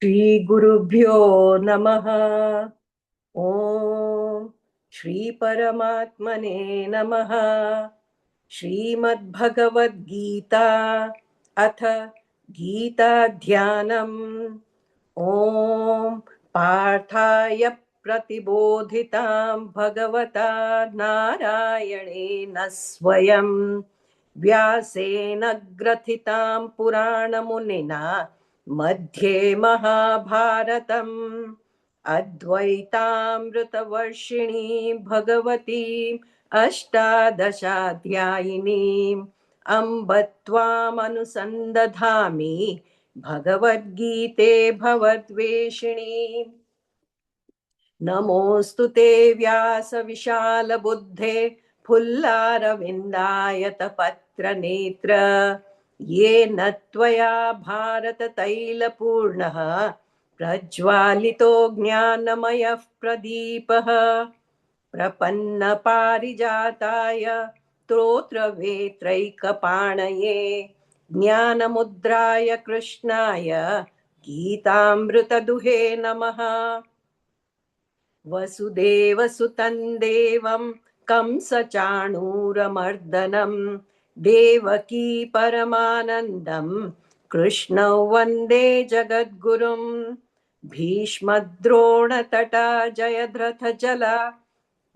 श्री गुरुभ्यो नमः। ओम श्री परमात्मने नमः। श्रीमद्भगवद्गीता अथ गीता ध्यानम्। ओम पार्थाय प्रतिबोधितां भगवता नारायणेन स्वयं व्यासेन ग्रथितां पुराणमुनिना मध्ये महाभारतम् अद्वैतामृतवर्षिणी भगवतीम् अष्टादशाध्यायिनीम् अम्ब त्वामनुसन्दधामि भगवद्गीते भवद्वेषिणी। नमोऽस्तु ते व्यासविशालबुद्धे फुल्लारविन्दायतपत्रनेत्र येन त्वया भारततैलपूर्णः प्रज्वालितो ज्ञानमयः प्रदीपः। प्रपन्नपारिजाताय स्तोत्रवेत्रैकपाणये ज्ञानमुद्राय कृष्णाय गीतामृतदुहे नमः। वसुदेवसुतं देवं कंसचाणूरमर्दनं देवकी परमानन्दं कृष्णं वन्दे जगद्गुरुं। भीष्मद्रोणतटा जयद्रथजला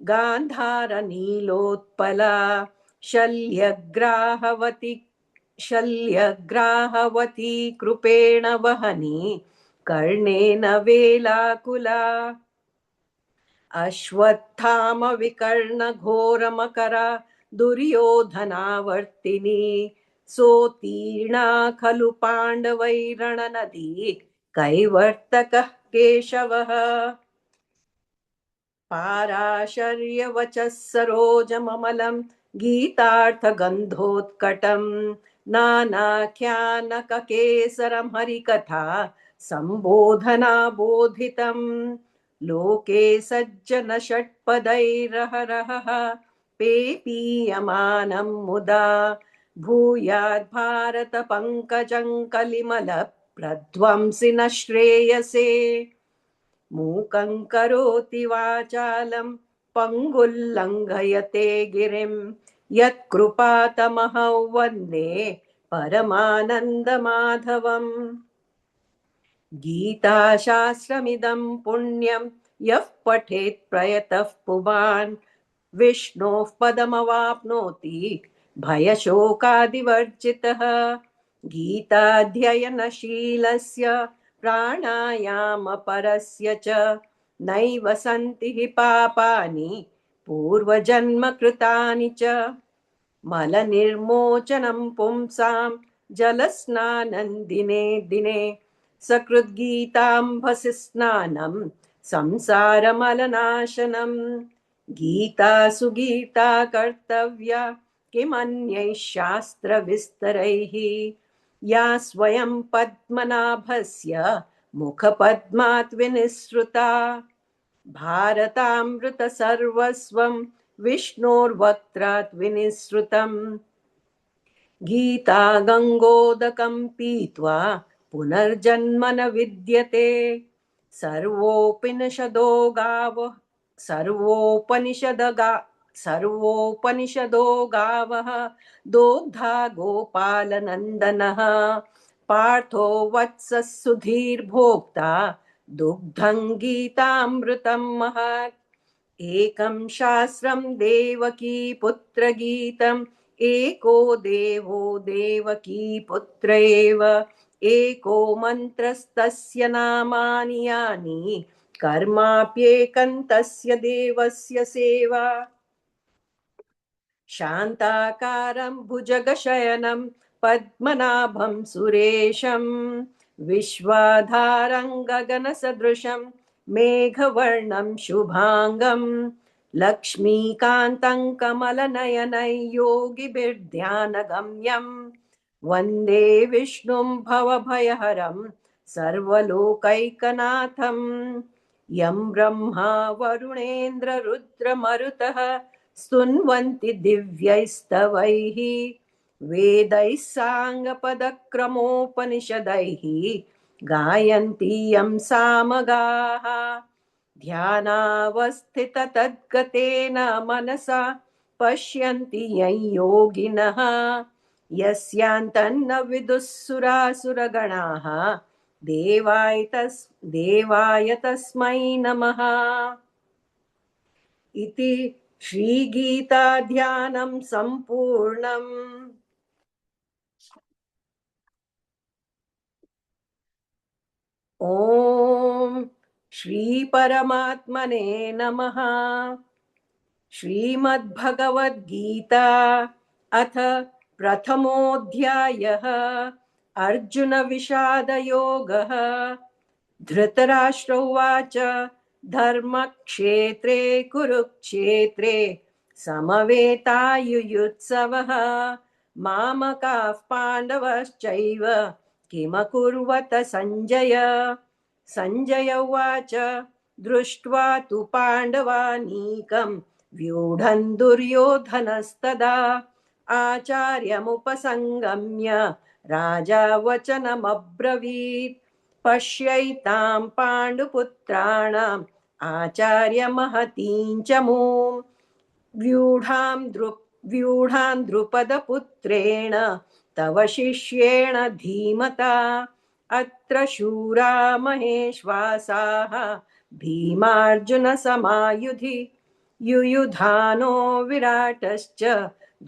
गान्धारनीलोत्पला शल्यग्राहवती शल्यग्राहवती कृपेण वहनी कर्णेन वेलाकुला। अश्वत्थामविकर्णघोरमकरा दुर्योधनावर्तिनी सोत्तीर्णा खलु पाण्डवैरणनदी कैवर्तकः केशवः। पाराशर्यवचः सरोजममलं गीतार्थगन्धोत्कटं नानाख्यानककेसरं हरिकथा सम्बोधनाबोधितं लोके सज्जन षट्पदैरहरहः पेपीयमानं मुदा भूयात् भारत पंकजं कलिमल प्रध्वंसि न श्रेयसे। मूकं करोति वाचालं पङ्गुल्लङ्घयते गिरिं यत्कृपातमहं वन्दे परमानन्दमाधवम्। गीताशास्त्रमिदं पुण्यं यः पठेत् प्रयतः पुमान् विष्णोः पदमवाप्नोति भयशोकादिवर्जितः। गीताध्ययनशीलस्य प्राणायामपरस्य च नैव सन्ति हि पापानि पूर्वजन्मकृतानि च। मलनिर्मोचनं पुंसां जलस्नानं दिने दिने सकृद्गीताम्भसि स्नानं संसारमलनाशनम्। गीता सुगीता कर्तव्या किमन्यैः शास्त्रविस्तरैः या स्वयं पद्मनाभस्य मुखपद्मात् विनिसृता। भारतामृतसर्वस्वं विष्णोर्वक्त्रात् विनिसृतम्। गीता गङ्गोदकं पीत्वा पुनर्जन्म न विद्यते। सर्वोपनिषदो गावः सर्वोपनिषदगा सर्वोपनिषदो गावः दोग्धा गोपालनन्दनः पार्थो वत्सः सुधीर्भोक्ता दुग्धं गीतामृतं महत्। एकं शास्त्रं देवकी पुत्रगीतम् एको देवो देवकी पुत्र एव एको मन्त्रस्तस्य नामानि यानि कर्माप्येकं तस्य देवस्य सेवा। शान्ताकारं भुजगशयनं पद्मनाभं सुरेशं विश्वाधारं गगनसदृशं मेघवर्णं शुभांगं लक्ष्मीकान्तं कमलनयनं योगिभिर्ध्यानगम्यं वन्दे विष्णुं भवभयहरं सर्वलोकैकनाथं। यं ब्रह्मा वरुणेन्द्ररुद्रमरुतः स्तुन्वन्ति दिव्यैस्तवैः वेदैः साङ्गपदक्रमोपनिषदैः गायन्ति यं सामगाः ध्यानावस्थिततद्गतेन मनसा पश्यन्ति यं योगिनः यस्यान्तन्न विदुःसुरासुरगणाः देवाय तस्मै नमः इति श्रीगीताध्यानं सम्पूर्णम्। ॐ श्रीपरमात्मने नमः। श्रीमद्भगवद्गीता अथ प्रथमोऽध्यायः अर्जुनविषादयोगः। धृतराष्ट्र उवाच धर्मक्षेत्रे कुरुक्षेत्रे समवेतायुयुत्सवः मामकाः पाण्डवश्चैव किमकुर्वत सञ्जय। सञ्जय उवाच दृष्ट्वा तु पाण्डवानीकं व्यूढन् दुर्योधनस्तदा आचार्यमुपसङ्गम्य राजा वचनमब्रवीत् पश्यैतां पाण्डुपुत्राणाम् आचार्यमहतीं च मूं व्यूढां द्रुपदपुत्रेण तव शिष्येण धीमता अत्र शूरा महेश्वासाः भीमार्जुनसमायुधि युयुधानो विराटश्च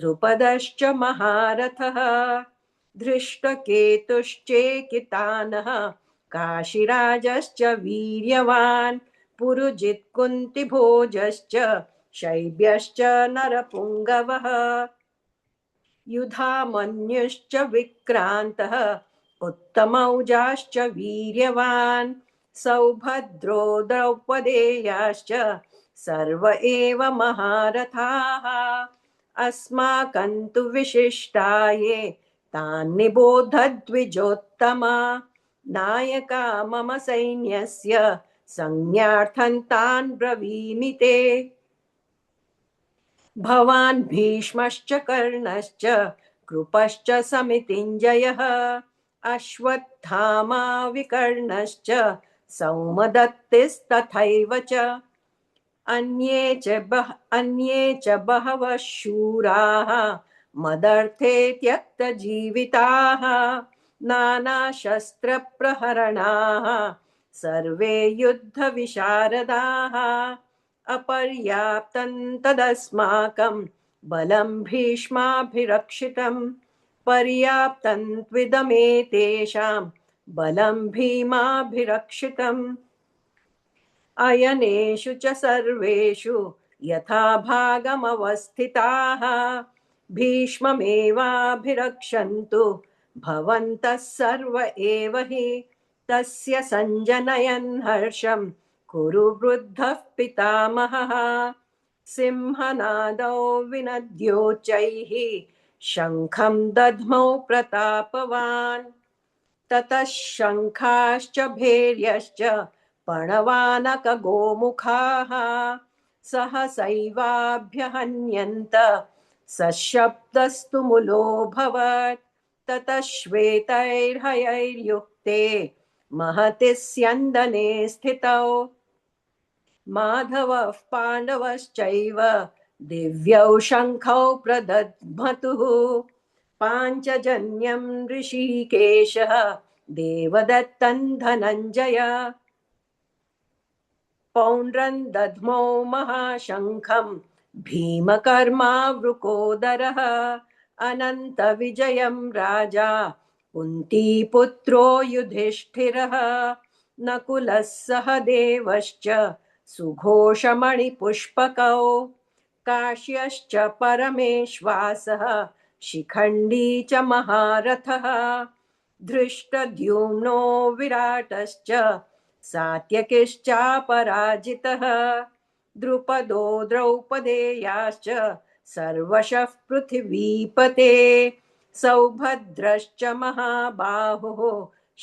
द्रुपदश्च महारथः धृष्टकेतुश्चेकितानः काशीराजश्च वीर्यवान् पुरुजित्कुन्तिभोजश्च शैब्यश्च नरपुङ्गवः युधामन्युश्च विक्रान्तः उत्तमौजाश्च वीर्यवान् सौभद्रो द्रौपदेयाश्च सर्व एव महारथाः अस्माकं तु विशिष्टाये तान् निबोधद्विजोत्तमा नायका मम सैन्यस्य संज्ञार्थं तान् ब्रवीमि ते भवान् भीष्मश्च कर्णश्च कृपश्च समितिञ्जयः अश्वत्थामा विकर्णश्च सौमदत्तिस्तथैव च अन्ये च बहवः शूराः मदर्थे त्यक्तजीविताः नानाशस्त्रप्रहरणाः सर्वे युद्धविशारदाः अपर्याप्तं तदस्माकं बलं भीष्माभिरक्षितं पर्याप्तं त्विदमेतेषां बलं भीमाभिरक्षितम् अयनेषु च सर्वेषु यथा भागमवस्थिताः भीष्ममेवाभिरक्षन्तु भवन्तः सर्व एव हि तस्य सञ्जनयन् हर्षं कुरु वृद्धः पितामहः सिंहनादौ विनद्योच्चैः शङ्खं दध्मौ प्रतापवान् ततः शङ्खाश्च भैर्यश्च पणवानकगोमुखाः सहसैवाभ्यहन्यन्त सशब्दस्तु मुलोऽभवत् ततः श्वेतैर्हयैर्युक्ते महति स्यन्दने स्थितौ माधवः पाण्डवश्चैव दिव्यौ शङ्खौ प्रदध्मतुः पाञ्चजन्यं ऋषिकेशः देवदत्तं धनञ्जय पौण्ड्रं दध्मौ महाशङ्खं भीमकर्मावृकोदरः अनन्तविजयं राजा कुन्तीपुत्रो युधिष्ठिरः नकुलः सह देवश्च सुघोषमणिपुष्पकौ काश्यश्च परमेश्वासः शिखण्डी च महारथः धृष्टद्युम्नो विराटश्च सात्यकिश्चापराजितः द्रुपदो द्रौपदेयाश्च सर्वशः पृथिवीपते सौभद्रश्च महाबाहुः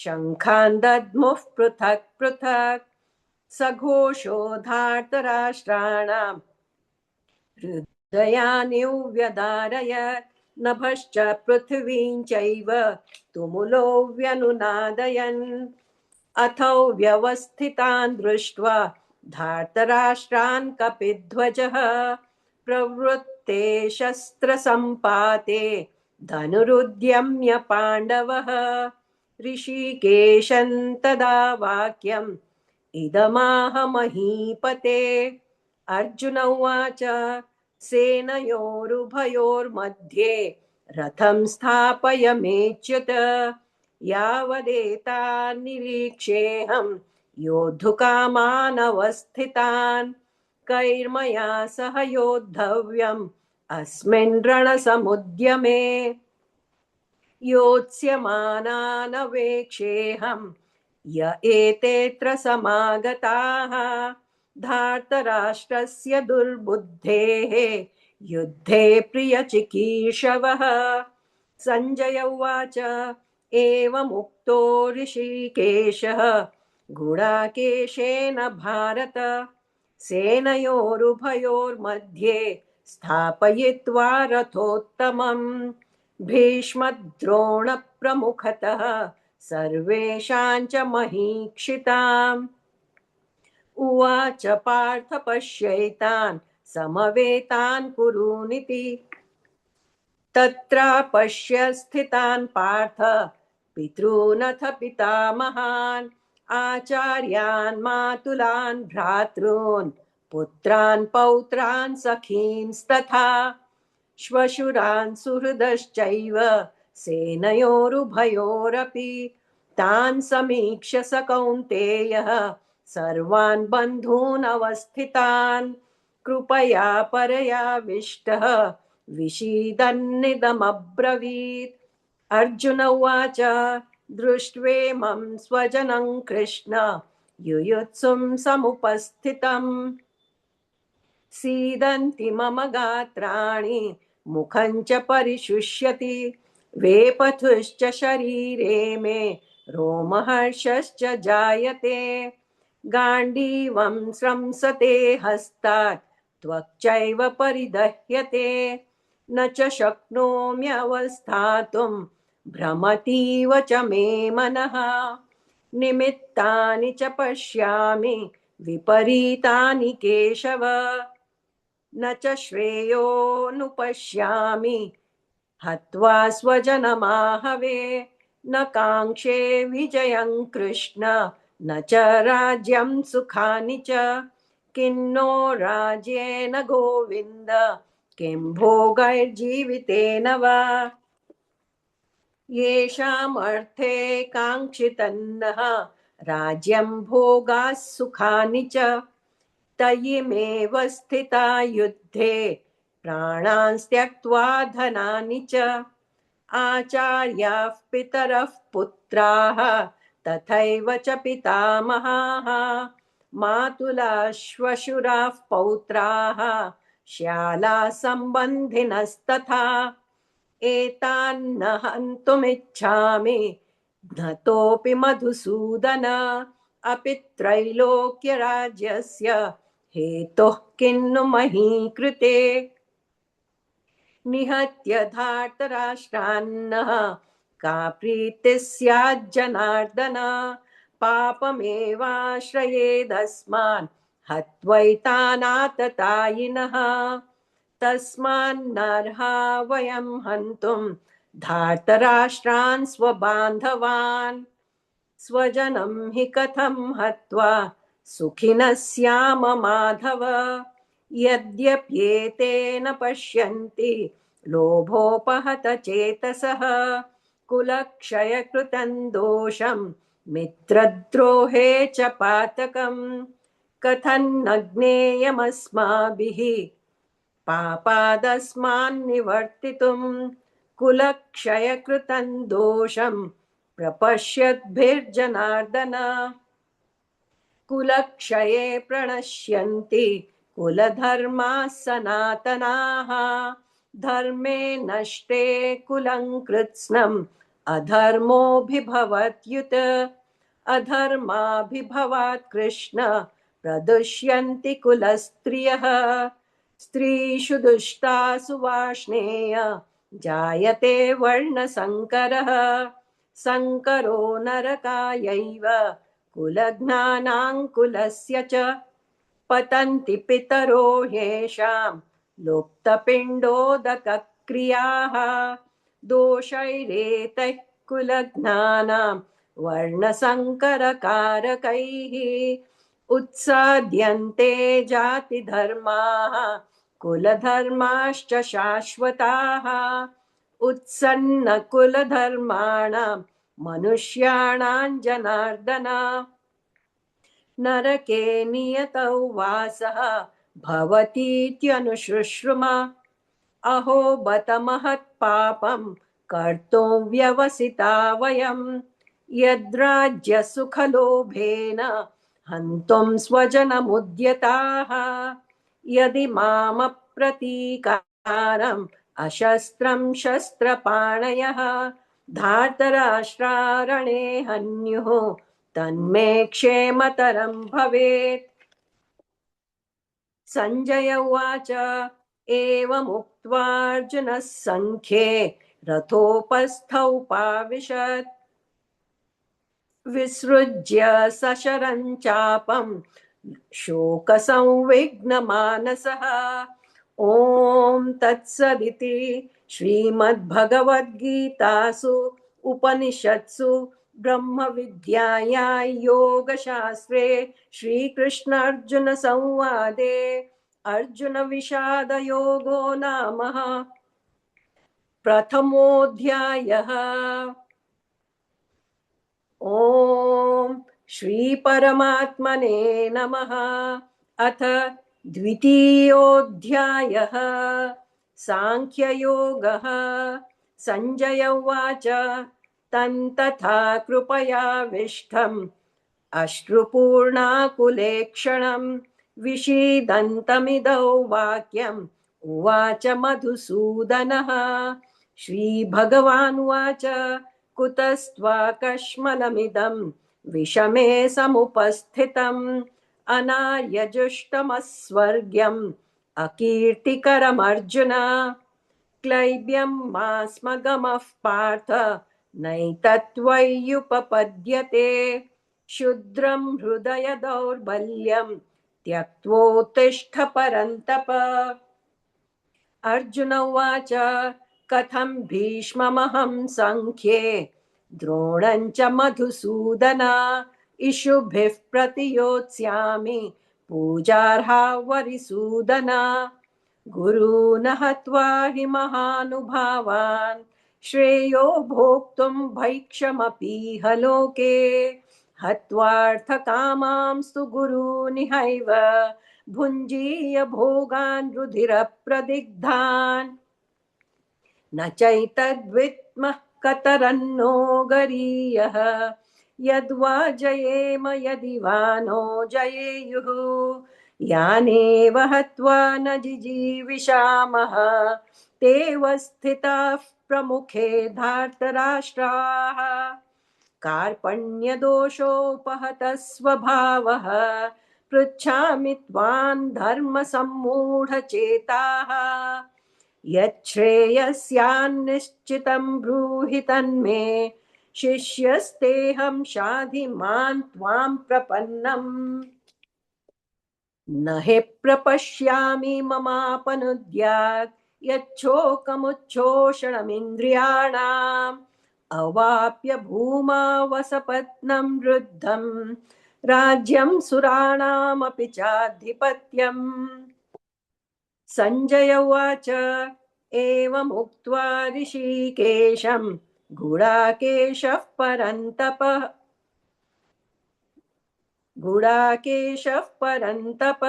शङ्खान् दद्मुः पृथक् पृथक् सघोषो धार्तराष्ट्राणाम् हृदयान्युव्यदारयत् नभश्च पृथिवीं चैव तुमुलो व्यनुनादयन् अथौ व्यवस्थितान् दृष्ट्वा धार्तराष्ट्रान् कपिध्वजः प्रवृत्ते शस्त्रसम्पाते धनुरुद्यम्य पाण्डवः ऋषिकेशं तदा वाक्यम् इदमाह महीपते अर्जुन उवाच सेनयोरुभयोर्मध्ये रथं स्थापयमेच्युत यावदेतान्निरीक्षेऽहं योद्धुकामानवस्थितान् कैर्मया सह योद्धव्यम् अस्मिन् रणसमुद्यमे योत्स्यमानानवेक्षेऽहं य एतेऽत्र समागताः धार्तराष्ट्रस्य दुर्बुद्धेः युद्धे प्रियचिकीर्षवः सञ्जय उवाच एवमुक्तो ऋषिकेशः गुडाकेशेन भारत सेनयोरुभयोर्मध्ये स्थापयित्वा रथोत्तमम् भीष्मद्रोणप्रमुखतः सर्वेषां च महीक्षिताम् उवाच पार्थ पश्यैतान् समवेतान् कुरूनिति तत्र पश्य स्थितान् पार्थ पितॄनथ पितामहान् आचार्यान् मातुलान् भ्रातॄन् पुत्रान् पौत्रान् सखींस्तथा श्वशुरान् सुहृदश्चैव सेनयोरुभयोरपि तान् समीक्ष्य स कौन्तेयः सर्वान् बन्धून् अवस्थितान् कृपया परयाविष्टः विषीदन्निदमब्रवीत् अर्जुन उवाच दृष्ट्वेमं स्वजनं कृष्ण युयुत्सुं समुपस्थितम् सीदन्ति मम गात्राणि मुखं च परिशुष्यति वेपथुश्च शरीरे मे रोमहर्षश्च जायते गाण्डीवं स्रंसते हस्तात् त्वक्चैव परिदह्यते न च शक्नोम्यवस्थातुं भ्रमतीव च मे मनः निमित्तानि च पश्यामि विपरीतानि केशव न च श्रेयोनुपश्यामि हत्वा स्वजनमाहवे न काङ्क्षे विजयं कृष्ण न च राज्यं सुखानि च किन्नो राज्येन गोविन्द किं भोगैर्जीवितेन वा येषामर्थे काङ्क्षितन्नः राज्यं भोगाः सुखानि च तयिमेव स्थिता युद्धे प्राणान् त्यक्त्वा धनानि च आचार्याः पितरः पुत्राः तथैव च पितामहाः मातुलाः श्वशुराः पौत्राः श्यालाः सम्बन्धिनस्तथा एतान्न हन्तुमिच्छामि घ्नतोऽपि मधुसूदन अपि त्रैलोक्यराज्यस्य हेतुः किन्नु मही कृते निहत्य धार्तराष्ट्रान्नः का प्रीतिः स्याज्जनार्दन पापमेवाश्रयेदस्मान् हत्वैतानाततायिनः तस्मान्नर्हा वयं हन्तुं धार्तराष्ट्रान् स्वबान्धवान् स्वजनं हि कथं हत्वा सुखिनः स्याम माधव यद्यप्येतेन पश्यन्ति लोभोपहत चेतसः कुलक्षयकृतं दोषं मित्रद्रोहे च पातकम् कथन्न ज्ञेयमस्माभिः पापादस्मान्निवर्तितुं कुलक्षयकृतं दोषं प्रपश्यद्भिर्जनार्दन कुलक्षये प्रणश्यन्ति कुलधर्माः सनातनाः धर्मे नष्टे कुलं कृत्स्नम् अधर्मोऽभिभवत्युत अधर्माभिभवात् कृष्ण प्रदुष्यन्ति कुलस्त्रियः स्त्रीषु दुष्टासु वार्ष्णेय जायते वर्णसङ्करः संकरो नरकायैव कुलज्ञानाङ्कुलस्य च पतन्ति पितरो येषां लुप्तपिण्डोदकक्रियाः दोषैरेतैः कुलज्ञानां वर्णसङ्करकारकैः उत्साद्यन्ते जातिधर्माः कुलधर्माश्च शाश्वताः उत्सन्नकुलधर्माणां मनुष्याणां जनार्दन नरके नियतौ वासः भवतीत्यनुशुश्रुमा अहो बत महत्पापं कर्तुं व्यवसिता वयं यद्राज्यसुखलोभेन हन्तुं स्वजनमुद्यताः यदि मामप्रतीकारम् अशस्त्रं शस्त्रपाणयः धार्तराष्ट्रारणे हन्युः तन्मे क्षेमतरं भवेत्। संजय उवाच एवमुक्त्वार्जुनः सङ्ख्ये रथोपस्थौपाविशत् विसृज्य सशरं चापं शोकसंविघ्नमानसः ॐ तत्सदिति श्रीमद्भगवद्गीतासु उपनिषत्सु ब्रह्मविद्यायां योगशास्त्रे श्रीकृष्णार्जुनसंवादे अर्जुनविषादयोगो नाम प्रथमोऽध्यायः। ॐ श्रीपरमात्मने नमः। अथ द्वितीयोऽध्यायः सांख्ययोगः। संजय उवाच तन्तथा कृपयाविष्टम् अश्रुपूर्णाकुलेक्षणं विषीदन्तमिदौ वाक्यम् उवाच मधुसूदनः। श्रीभगवानुवाच कुतस्त्वाकश्मलमिदं विषमे समुपस्थितम् अनार्यजुष्टमस्वर्ग्यम् अकीर्तिकरमर्जुन क्लैब्यं मास्मगमः पार्थ नैतत्त्वय्युपपद्यते क्षुद्रं हृदय दौर्बल्यं त्यक्त्वोत्तिष्ठ परन्तप। अर्जुन उवाच कथं भीष्ममहं सङ्ख्ये द्रोणं च मधुसूदन इषुभिः प्रतियोत्स्यामि पूजार्हा वरिसूदन गुरून् हत्वा हि महानुभावान् श्रेयो भोक्तुं भैक्षमपीह लोके हत्वार्थकामांस्तु गुरूनिहैव भुञ्जीय भोगान् रुधिरप्रदिग्धान् न चैतद्विद्मः कतरन्नो गरीयः यद्वा जयेम यदि वा नो जयेयुः यानेव हत्वा न जिजीविषामः तेव स्थिताः प्रमुखे धार्तराष्ट्राः कार्पण्यदोषोपहतः स्वभावः पृच्छामि त्वां धर्मसम्मूढचेताः यच्छ्रेयस्यान्निश्चितं ब्रूहि तन्मे शिष्यस्तेऽहं शाधि मां त्वां प्रपन्नम् न हि प्रपश्यामि ममापनुद्यात् यच्छोकमुच्छोषणमिन्द्रियाणाम् अवाप्य भूमा वसपत्नं रुद्धं राज्यं सुराणामपि चाधिपत्यम्। संजय उवाच एवमुक्त्वा ऋषिकेशं गुडाकेशः परन्तप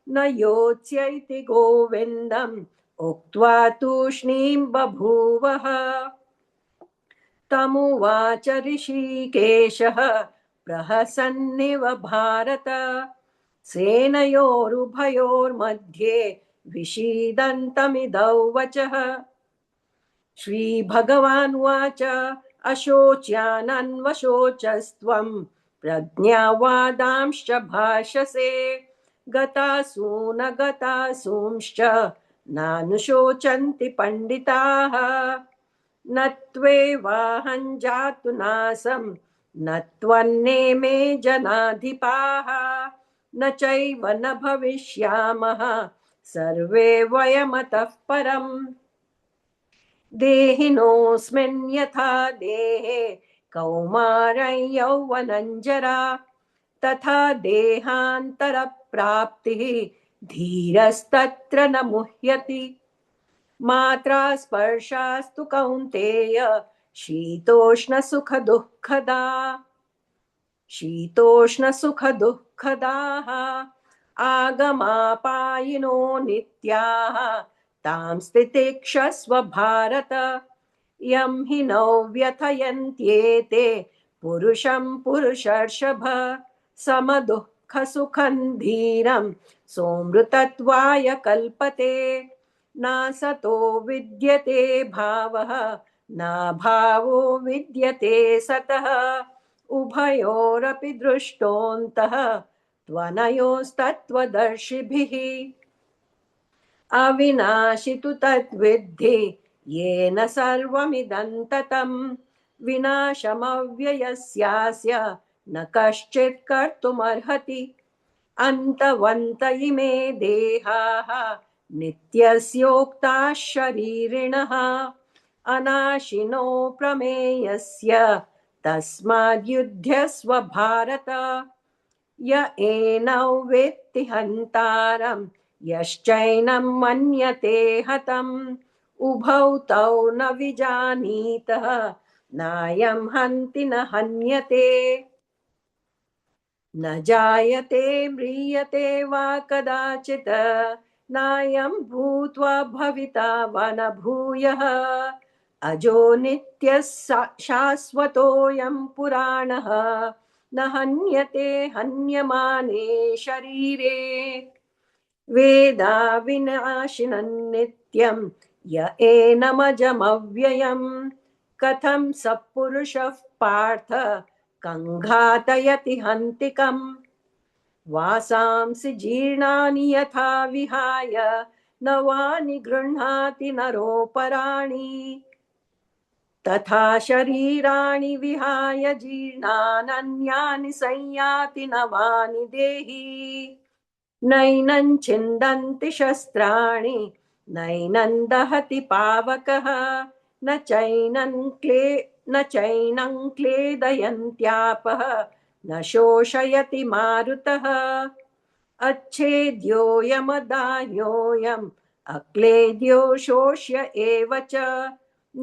न योत्स्य इति गोविन्दम् उक्त्वा तूष्णीं बभूवः तमुवाच ऋषिकेशः प्रहसन्निव भारत सेनयोरुभयोर्मध्ये विषीदन्तमिदौ वचः श्रीभगवानुवाच अशोच्यानन्वशोचस्त्वं प्रज्ञावादांश्च भाषसे गतासून गतासूंश्च नानुशोचन्ति पण्डिताः न त्वेवाहं जातु नासं न त्वन्नेमे जनाधिपाः न चैव न भविष्यामः सर्वे वयमतः परम् देहिनोऽस्मिन् यथा देहे कौमारं यौवनं जरा तथा देहान्तरप्राप्तिः धीरस्तत्र न मुह्यति मात्रा स्पर्शास्तु कौन्तेय शीतोष्णसुखदुःखदा शीतोष्णसुखदुःखदाः आगमापायिनो नित्याः तां स्थितिक्षस्व भारत यं हि नौ व्यथयन्त्येते पुरुषं पुरुषर्षभ समदुःखसुखं धीरं सोऽमृतत्वाय कल्पते नासतो विद्यते भावः नाभावो विद्यते सतः उभयोरपि दृष्टोऽन्तः त्वनयोस्तत्त्वदर्शिभिः अविनाशि तु तद्विद्धि येन सर्वमिदं ततं विनाशमव्ययस्यास्य न कश्चित् कर्तुमर्हति अन्तवन्त इमे देहाः नित्यस्योक्ताः शरीरिणः अनाशिनो प्रमेयस्य तस्माद्युध्यस्व भारत य एनौ वेत्ति हन्तारं यश्चैनं मन्यते हतम् उभौ तौ न विजानीतः नायं हन्ति न हन्यते न जायते म्रियते वा कदाचित् नायं भूत्वा भविता वा न भूयः अजो नित्यः शाश्वतोऽयं पुराणः न हन्यते हन्यमाने शरीरे वेदा विनाशिनं नित्यं य एनमजमव्ययं कथं स पुरुषः पार्थ कङ्घातयति हन्तिकम् वासांसि जीर्णानि यथा विहाय नवानि गृह्णाति नरोपराणि तथा शरीराणि विहाय जीर्णानन्यानि संयाति नवानि देहि नैनं छिन्दन्ति शस्त्राणि नैनं दहति पावकः न चैनं क्लेदयन्त्यापः न शोषयति मारुतः अच्छेद्योऽयमदाह्योऽयम् अक्लेद्यो शोष्य एव च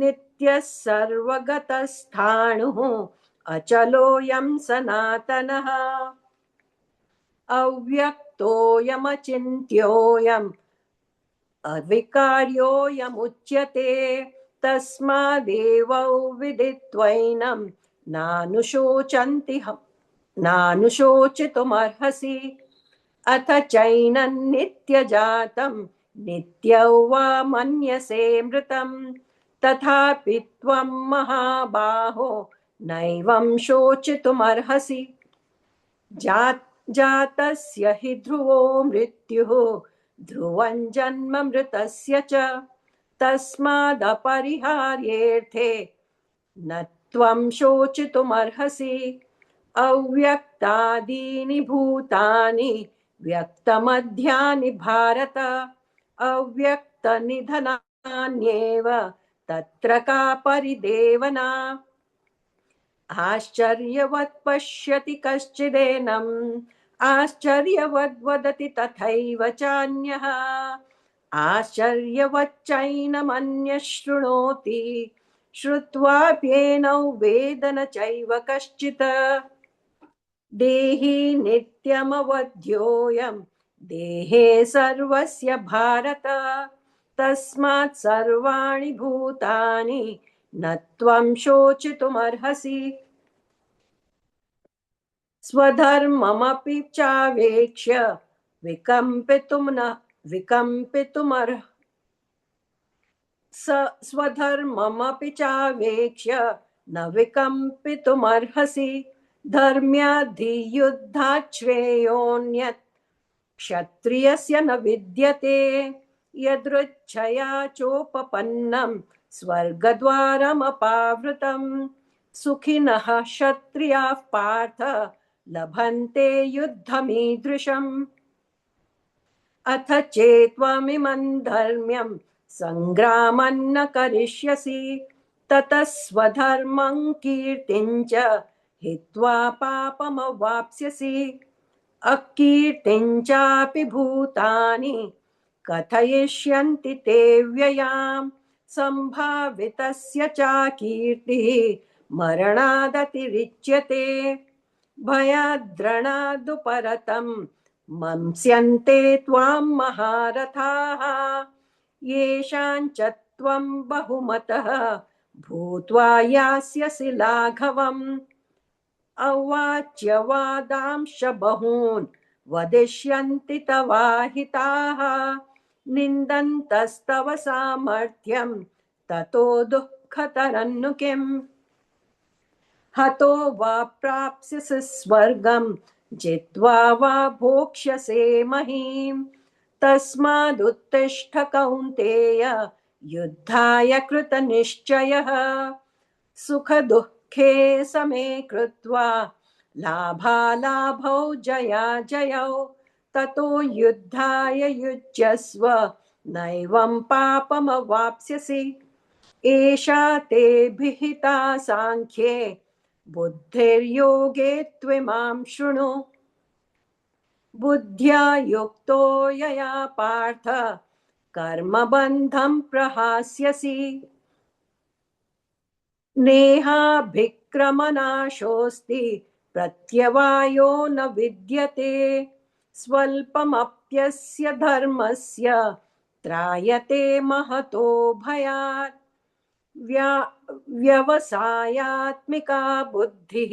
नित्यः सर्वगतस्थाणुः अचलोऽयं सनातनः अव्यक्तोऽयमचिन्त्योऽयम् अविकार्योऽयमुच्यते तस्मादेवौ विदित्वैनं नानुशोचितुमर्हसि अथ चैनं नित्यजातं नित्यौ वा मन्यसे मृतं तथापि त्वं महाबाहो नैवं शोचितुमर्हसि जातस्य हि ध्रुवो मृत्युः ध्रुवं जन्म मृतस्य च तस्मादपरिहार्येऽर्थे न त्वं शोचितुमर्हसि अव्यक्तादीनि भूतानि व्यक्तमध्यानि भारत अव्यक्तनिधनान्येव तत्र का परिदेवना आश्चर्यवत् पश्यति कश्चिदेनम् आश्चर्यवद् वदति तथैव चान्यः आश्चर्यवच्चैनमन्यः शृणोति श्रुत्वाप्येनौ वेद न चैव कश्चित् देहि नित्यमवध्योऽयं देहे सर्वस्य भारत तस्मात् सर्वाणि भूतानि न त्वं शोचितुमर्हसि स्वधर्ममपि चावेक्ष्य स्वधर्ममपि चावेक्ष्य न विकम्पितुमर्हसि धर्म्याधियुद्धात् श्रेयोऽन्यत् क्षत्रियस्य न विद्यते यदृच्छया चोपपन्नं स्वर्गद्वारमपावृतम् सुखिनः क्षत्रियाः पार्थ लभन्ते युद्धमीदृशम् अथ चेत्त्वमिमं धर्म्यं सङ्ग्रामं न करिष्यसि ततः स्वधर्मं कीर्तिं च हित्वा पापमवाप्स्यसि अकीर्तिं चापि भूतानि कथयिष्यन्ति ते व्ययाम् सम्भावितस्य चाकीर्तिः मरणादतिरिच्यते भयाद्रणादुपरतम् मंस्यन्ते त्वां महारथाः येषां च त्वं बहुमतः भूत्वा यास्यसि लाघवम् अवाच्यवादांश्च बहून् वदिष्यन्ति तवाहिताः निन्दन्तस्तव सामर्थ्यं ततो दुःखतरन्नु किम् हतो वा प्राप्स्यसि स्वर्गं जित्वा वा भोक्ष्यसे महीम् तस्मादुत्तिष्ठ कौन्तेय युद्धाय कृतनिश्चयः सुखदुःखे समे कृत्वा लाभालाभौ जयाजयौ ततो युद्धाय युज्यस्व नैवं पापमवाप्स्यसि एषा ते भिहिता साङ्ख्ये बुद्धिर्योगे त्विमां शृणु बुद्ध्या युक्तो यया पार्थ कर्मबन्धं प्रहास्यसि नेहाभिक्रमनाशोऽस्ति प्रत्यवायो न विद्यते स्वल्पमप्यस्य धर्मस्य त्रायते महतो भयात् व्यवसायात्मिका बुद्धिः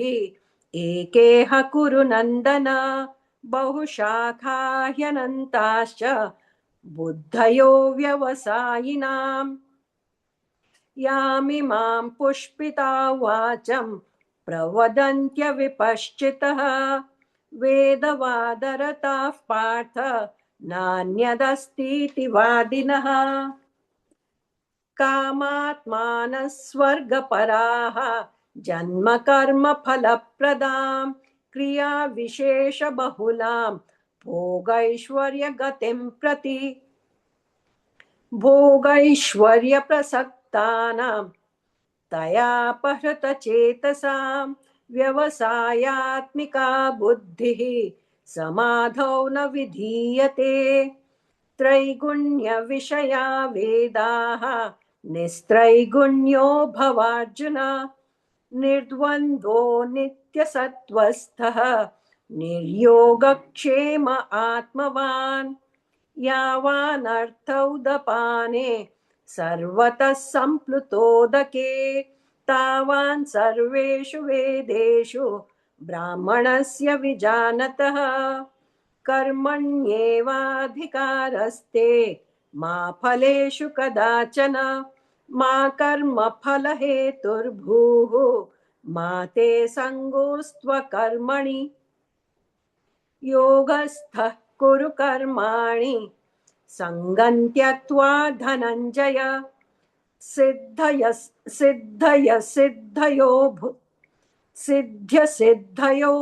एकेह कुरु नन्दन बहुशाखा ह्यनन्ताश्च बुद्धयो व्यवसायिनाम् यामिमां पुष्पिता वाचं प्रवदन्त्यविपश्चितः वेदवादरताः पार्थ नान्यदस्तीति वादिनः कामात्मानः स्वर्गपराः जन्मकर्मफलप्रदां क्रियाविशेषबहुलां भोगैश्वर्यगतिं प्रति भोगैश्वर्यप्रसक्तानां तयापहृतचेतसां व्यवसायात्मिका बुद्धिः समाधौ न विधीयते त्रैगुण्यविषया वेदाः निस्त्रैगुण्यो भवार्जुन निर्द्वन्द्वो नित्यसत्त्वस्थः निर्योगक्षेम आत्मवान् यावानर्थौदपाने सर्वतः सम्प्लुतोदके तावान् सर्वेषु वेदेषु ब्राह्मणस्य विजानतः कर्मण्येवाधिकारस्ते मा फलेषु कदाचन मा कर्मफलहेतुर्भूः मा ते सङ्गोऽस्त्वकर्मणि योगस्थः कुरु कर्माणि सङ्गं त्यक्त्वा धनञ्जय सिद्धयो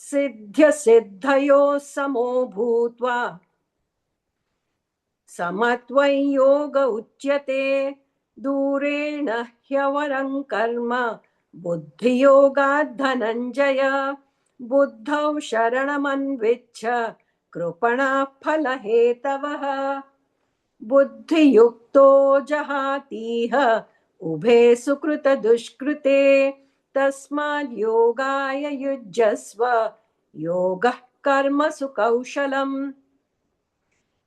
सिद्ध्यसिद्धयो समो भूत्वा समत्वं योग उच्यते दूरेण ह्यवरं कर्म बुद्धियोगात् धनञ्जय बुद्धौ शरणमन्विच्छ कृपणाः फलहेतवः बुद्धियुक्तो जहातीह उभे सुकृतदुष्कृते तस्माद् योगाय युज्यस्व योगः कर्मसु कौशलम्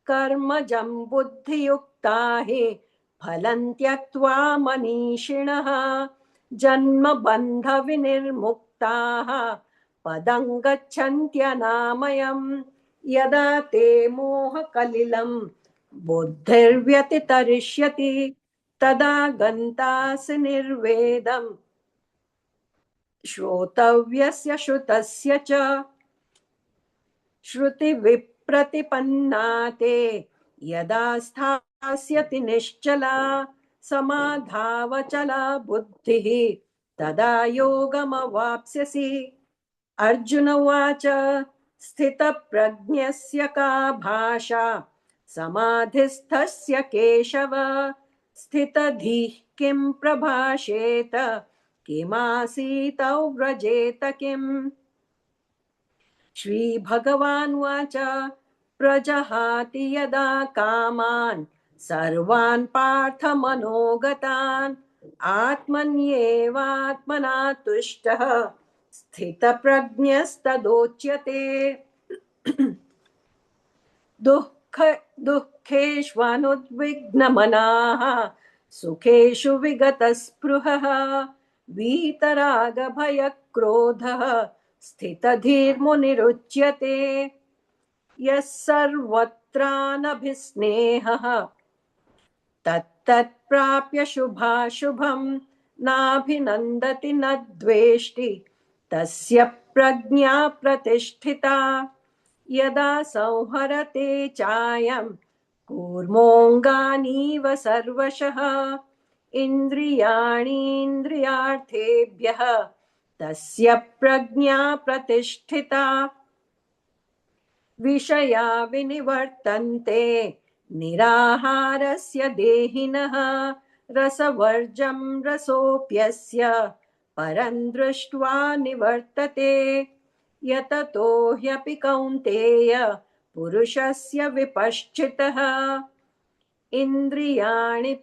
कर्मजं बुद्धियुक्ता हि फलं त्यक्त्वा मनीषिणः जन्मबन्धविनिर्मुक्ताः पदं गच्छन्त्यनामयम् यदा ते मोहकलिलं बुद्धिर्व्यतितरिष्यति तदा गन्तासि निर्वेदं श्रोतव्यस्य श्रुतस्य च श्रुतिविप्रतिपन्ना ते यदा स्थास्यति निश्चला समाधावचला बुद्धिः तदा योगमवाप्स्यसि। अर्जुन उवाच स्थितप्रज्ञस्य का भाषा समाधिस्थस्य केशव स्थितधीः किं प्रभाषेत किमासीतौ व्रजेत किम्। श्रीभगवानुवाच प्रजहाति यदा कामान् सर्वान् पार्थमनोगतान् आत्मन्येवात्मना तुष्टः स्थितप्रज्ञस्तदोच्यते। दुःख दुःखेष्वनुद्विग्नमनाः सुखेषु विगतस्पृहः वीतरागभयक्रोधः स्थितधीर्मुनिरुच्यते। यः सर्वत्रानभिस्नेहः तत्तत्प्राप्य शुभाशुभं नाभिनन्दति न द्वेष्टि तस्य प्रज्ञा प्रतिष्ठिता। यदा संहरते चायं कूर्मोऽङ्गानीव सर्वशः इन्द्रियाणीन्द्रियार्थेभ्यः तस्य प्रज्ञा प्रतिष्ठिता। विषया विनिवर्तन्ते निराहारस्य देहिनः रसवर्जं रसोऽप्यस्य परं दृष्ट्वा निवर्तते। यततो ह्यपि कौन्तेय पुरुषस्य विपश्चितः इन्द्रियाणि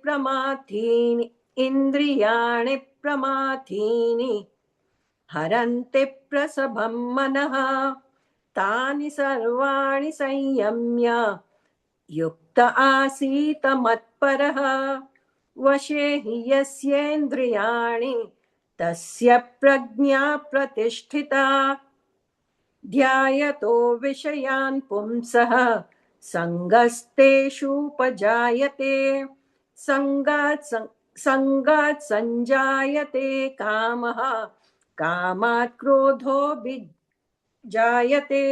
प्रमाथीनि हरन्ति प्रसभं मनः तानि सर्वाणि संयम्य युक्त आसीत मत्परः। वशे हि यस्येन्द्रियाणि तस्य प्रज्ञा प्रतिष्ठिता। ध्यायतो विषयान् पुंसः सङ्गस्तेषूपजायते सङ्गात् सञ्जायते कामः कामात् क्रोधोऽभिजायते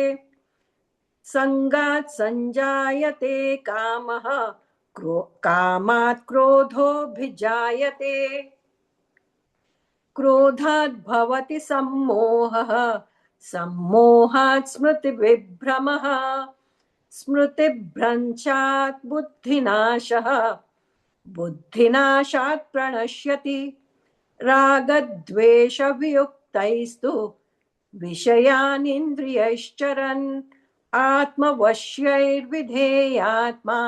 सङ्गात् सञ्जायते कामः कामात् क्रोधोऽभिजायते। क्रोधात् भवति सम्मोहः सम्मोहात् स्मृतिविभ्रमः स्मृतिभ्रंशात् बुद्धिनाशः बुद्धिनाशात् प्रणश्यति। रागद्वेषवियुक्तैस्तु विषयानिन्द्रियैश्चरन् आत्मवश्यैर्विधेयात्मा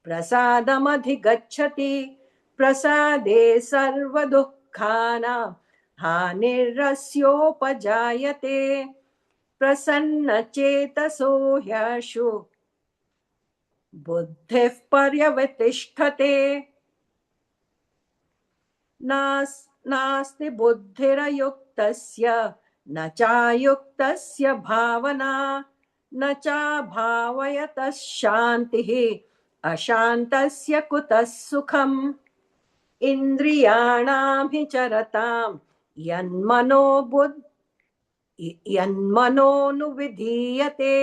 प्रसादमधिगच्छति। प्रसादे सर्वदुःखानां हानिरस्योपजायते। प्रसन्नचेतसो ह्यशु बुद्धिः पर्यवतिष्ठते। नास्ति बुद्धिरयुक्तस्य न चायुक्तस्य भावना न चाभावयतः शान्तिः अशान्तस्य कुतः सुखम्। इन्द्रियाणां हि चरतां यन्मनोनुविधीयते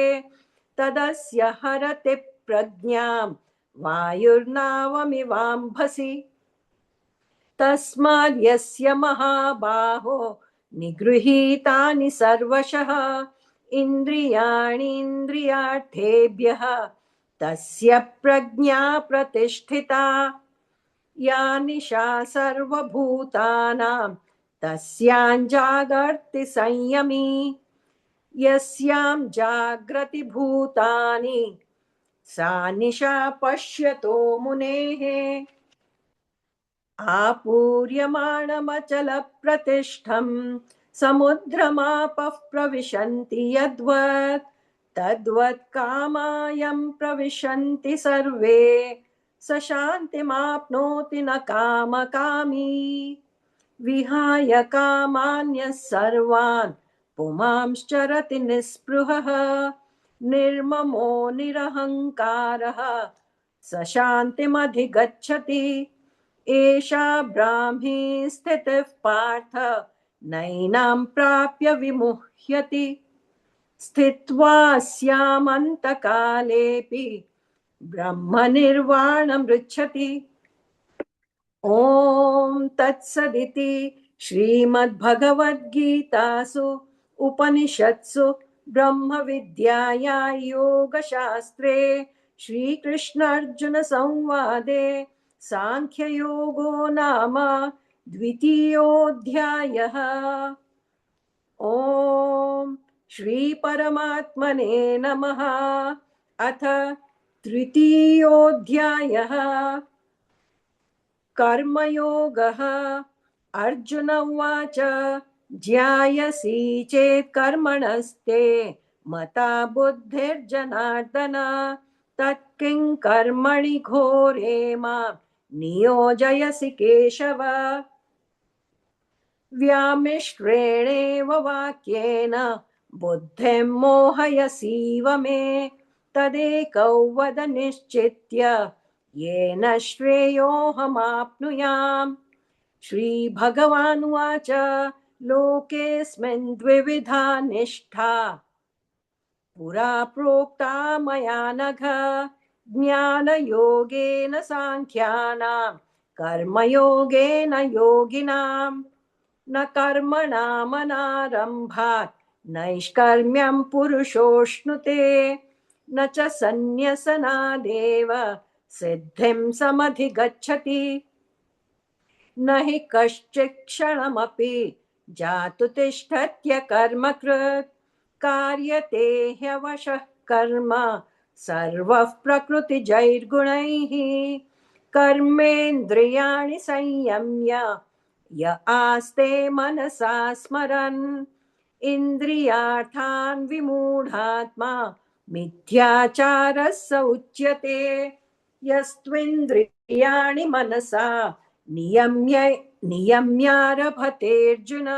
तदस्य हरति प्रज्ञां वायुर्नावमिवाम्भसि। तस्माद् यस्य महाबाहो निगृहीतानि सर्वशः इन्द्रियाणीन्द्रियार्थेभ्यः तस्य प्रज्ञा प्रतिष्ठिता। या निशा सर्वभूतानां तस्यां जागर्ति संयमी। यस्यां जाग्रति भूतानि सा निशा पश्यतो मुनेः। आपूर्यमाणमचलप्रतिष्ठं समुद्रमापः प्रविशन्ति यद्वत् तद्वत् कामायं प्रविशन्ति सर्वे स शान्तिमाप्नोति न कामकामी। विहाय कामान्यः सर्वान् पुमांश्चरति निःस्पृहः निर्ममो निरहङ्कारः स शान्तिमधिगच्छति। एषा ब्राह्मी स्थितिः पार्थ नैनां प्राप्य विमुह्यति। स्थित्वा स्यामन्तकालेऽपि ब्रह्मनिर्वाणमृच्छति। ॐ तत्सदिति श्रीमद्भगवद्गीतासु उपनिषत्सु ब्रह्मविद्यायां योगशास्त्रे श्रीकृष्णार्जुनसंवादे सांख्ययोगो नाम द्वितीयोऽध्यायः। ॐ श्रीपरमात्मने नमः। अथ तृतीयोऽध्यायः। कर्मयोगः। अर्जुन उवाच ज्ञायसि चेत् कर्मणस्ते मता बुद्धिर्जनार्दन तत्किं कर्मणि घोरे मां नियोजयसि केशव। व्यामिश्रेणेव वाक्येन बुद्धिं मोहयसीव मे तदेकौ वद निश्चित्य येन श्रेयोऽहमाप्नुयाम्। श्रीभगवानुवाच लोकेऽस्मिन् द्विविधा निष्ठा पुरा प्रोक्ता मया नघ ज्ञानयोगेन साङ्ख्यानां कर्मयोगेन योगिनाम्। न कर्मणामनारम्भात् नैष्कर्म्यं पुरुषोऽश्नुते न च सन्न्यसनादेव सिद्धिं समधिगच्छति। न हि कश्चित् क्षणमपि जातु तिष्ठत्य कर्मकृत् कार्यते ह्यवशः कर्म सर्वः प्रकृतिजैर्गुणैः। कर्मेन्द्रियाणि संयम्य य आस्ते मनसा स्मरन् इन्द्रियार्थान् विमूढात्मा मिथ्याचारः स उच्यते। यस्त्विन्द्रियाणि मनसा नियम्य नियम्यारभतेऽर्जुन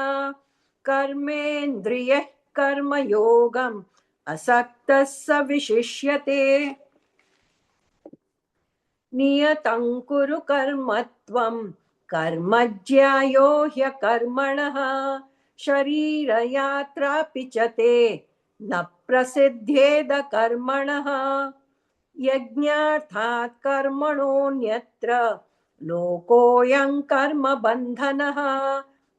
कर्मेन्द्रियः कर्मयोगम् असक्तः स विशिष्यते। नियतं कुरु कर्म त्वं कर्म ज्यायो ह्यकर्मणः शरीरयात्रापि च ते न प्रसिद्ध्येद कर्मणः। यज्ञार्थात् कर्मणोऽन्यत्र लोकोऽयं कर्म बन्धनः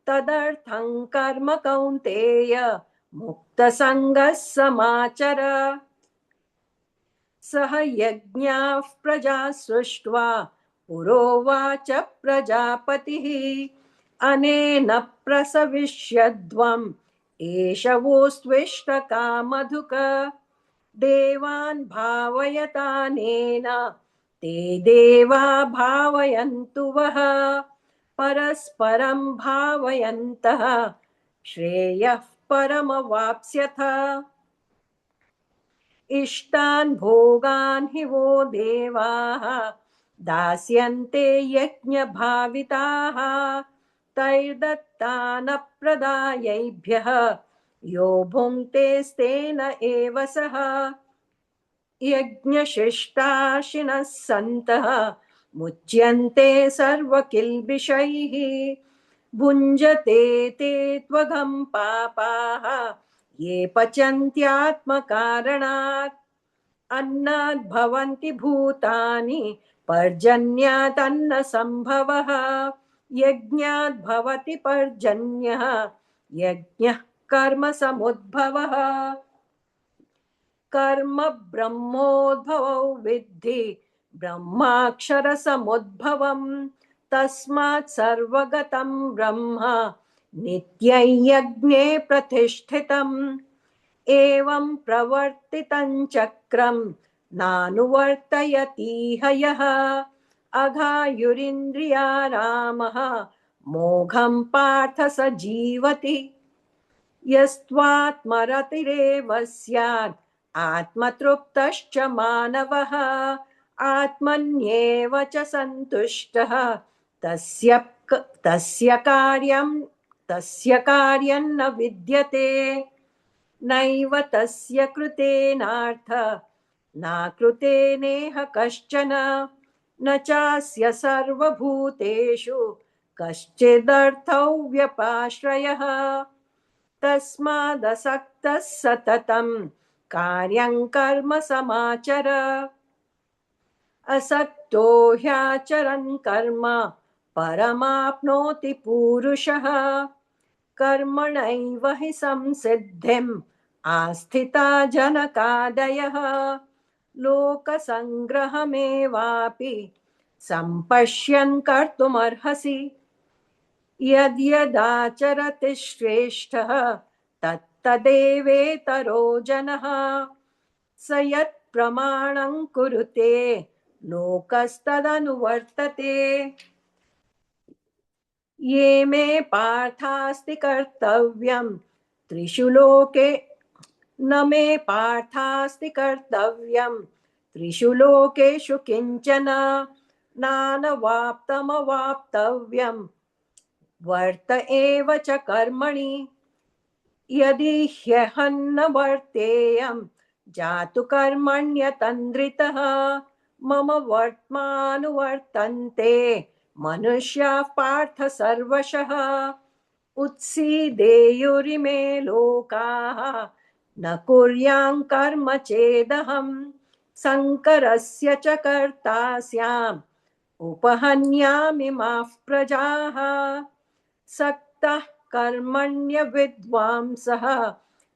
तदर्थं कर्म कौन्तेय मुक्तसङ्गः समाचर। सह यज्ञाः प्रजा सृष्ट्वा पुरोवाच प्रजापतिः अनेन प्रसविष्यध्वम् एष वोस्त्विष्टकामधुक् देवान् भावयतानेन ते देवा भावयन्तु वः परस्परं भावयन्तः श्रेयः परमवाप्स्यथ। इष्टान् भोगान् हि वो देवाः दास्यन्ते यज्ञभाविताः तैर्दत्तानप्रदायैभ्यः यो भुङ्क्तेस्तेन एव सः। यज्ञशिष्टाशिनः सन्तः मुच्यन्ते सर्वकिल्बिषैः भुञ्जते ते त्वघं पापाः ये पचन्त्यात्मकारणात्। अन्नात् भवन्ति भूतानि पर्जन्यात् अन्नसम्भवः यज्ञात् भवति पर्जन्यः यज्ञः कर्मसमुद्भवः। कर्म ब्रह्मोद्भवौ विद्धि ब्रह्माक्षरसमुद्भवम् तस्मात् सर्वगतं ब्रह्म नित्यं यज्ञे प्रतिष्ठितम्। एवं प्रवर्तितं चक्रं नानुवर्तयतीह यः अघायुरिन्द्रियारामः मोघं पार्थ स जीवति। यस्त्वात्मरतिरेव स्यात् आत्मतृप्तश्च मानवः आत्मन्येव च सन्तुष्टः तस्य कार्यं न विद्यते। नैव तस्य कृतेनार्थ नाकृते नेह कश्चन न चास्य सर्वभूतेषु कश्चिदर्थौ व्यपाश्रयः। तस्मादसक्तः सततं कार्यं कर्म समाचर। असक्तो ह्याचरन् कर्म परमाप्नोति पूरुषः कर्मणैव हि संसिद्धिम् आस्थिता जनकादयः लोकसङ्ग्रहमेवापि सम्पश्यन् कर्तुमर्हसि यद्यदाचरति श्रेष्ठः तत्तदेवेतरो जनः स यत्प्रमाणं कुरुते लोकस्तदनुवर्तते ये मे पार्थास्ति कर्तव्यं त्रिषु लोके न मे पार्थास्ति कर्तव्यं त्रिषु लोकेषु किंचन नानवाप्तमवाप्तव्यं वर्त एव च कर्मणि यदि ह्यहन्न वर्तेयं जातु कर्मण्यतन्द्रितः मम वर्त्मानुवर्तन्ते मनुष्याः पार्थ सर्वशः उत्सीदेयुरिमे लोकाः न कुर्यां कर्म चेदहं संकरस्य च कर्ता स्याम् उपहन्यामि माः प्रजाः सक्तः कर्मण्य विद्वांसः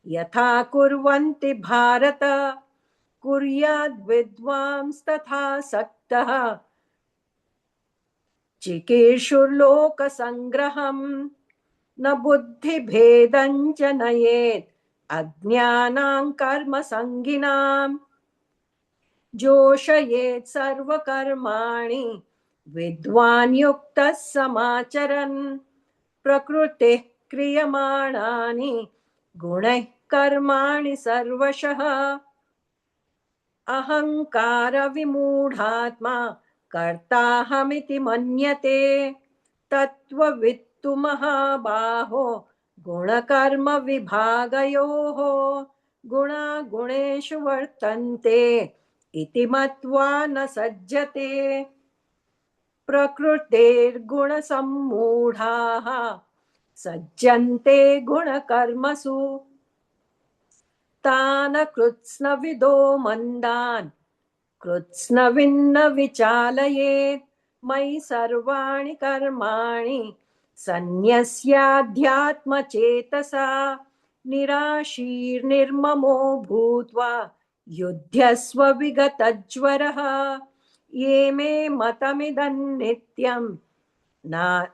यथा कुर्वन्ति भारत कुर्याद् विद्वांस्तथा सक्तः चिकीर्षुर्लोकसङ्ग्रहम् न बुद्धिभेदं च नयेत् अज्ञानां कर्मसङ्गिनाम् जोषयेत् सर्वकर्माणि विद्वान् युक्तः समाचरन् प्रकृतिः क्रियमाणानि गुणैः कर्माणि सर्वशः अहंकार विमूढात्मा कर्ताहमिति मन्यते तत्त्ववित्तु महाबाहो गुणकर्म विभागयोः गुणा गुणेषु वर्तन्ते इति मत्वा न सज्जते प्रकृतेर्गुणसम्मूढाः सज्जन्ते गुणकर्मसु तान् कृत्स्नविदो मन्दान् कृत्स्नविन्न विचालयेत् मयि सर्वाणि कर्माणि सन्न्यस्याध्यात्मचेतसा निराशीर्निर्ममो भूत्वा युध्यस्व विगतज्वरः ये मे मतमिदं नित्यं न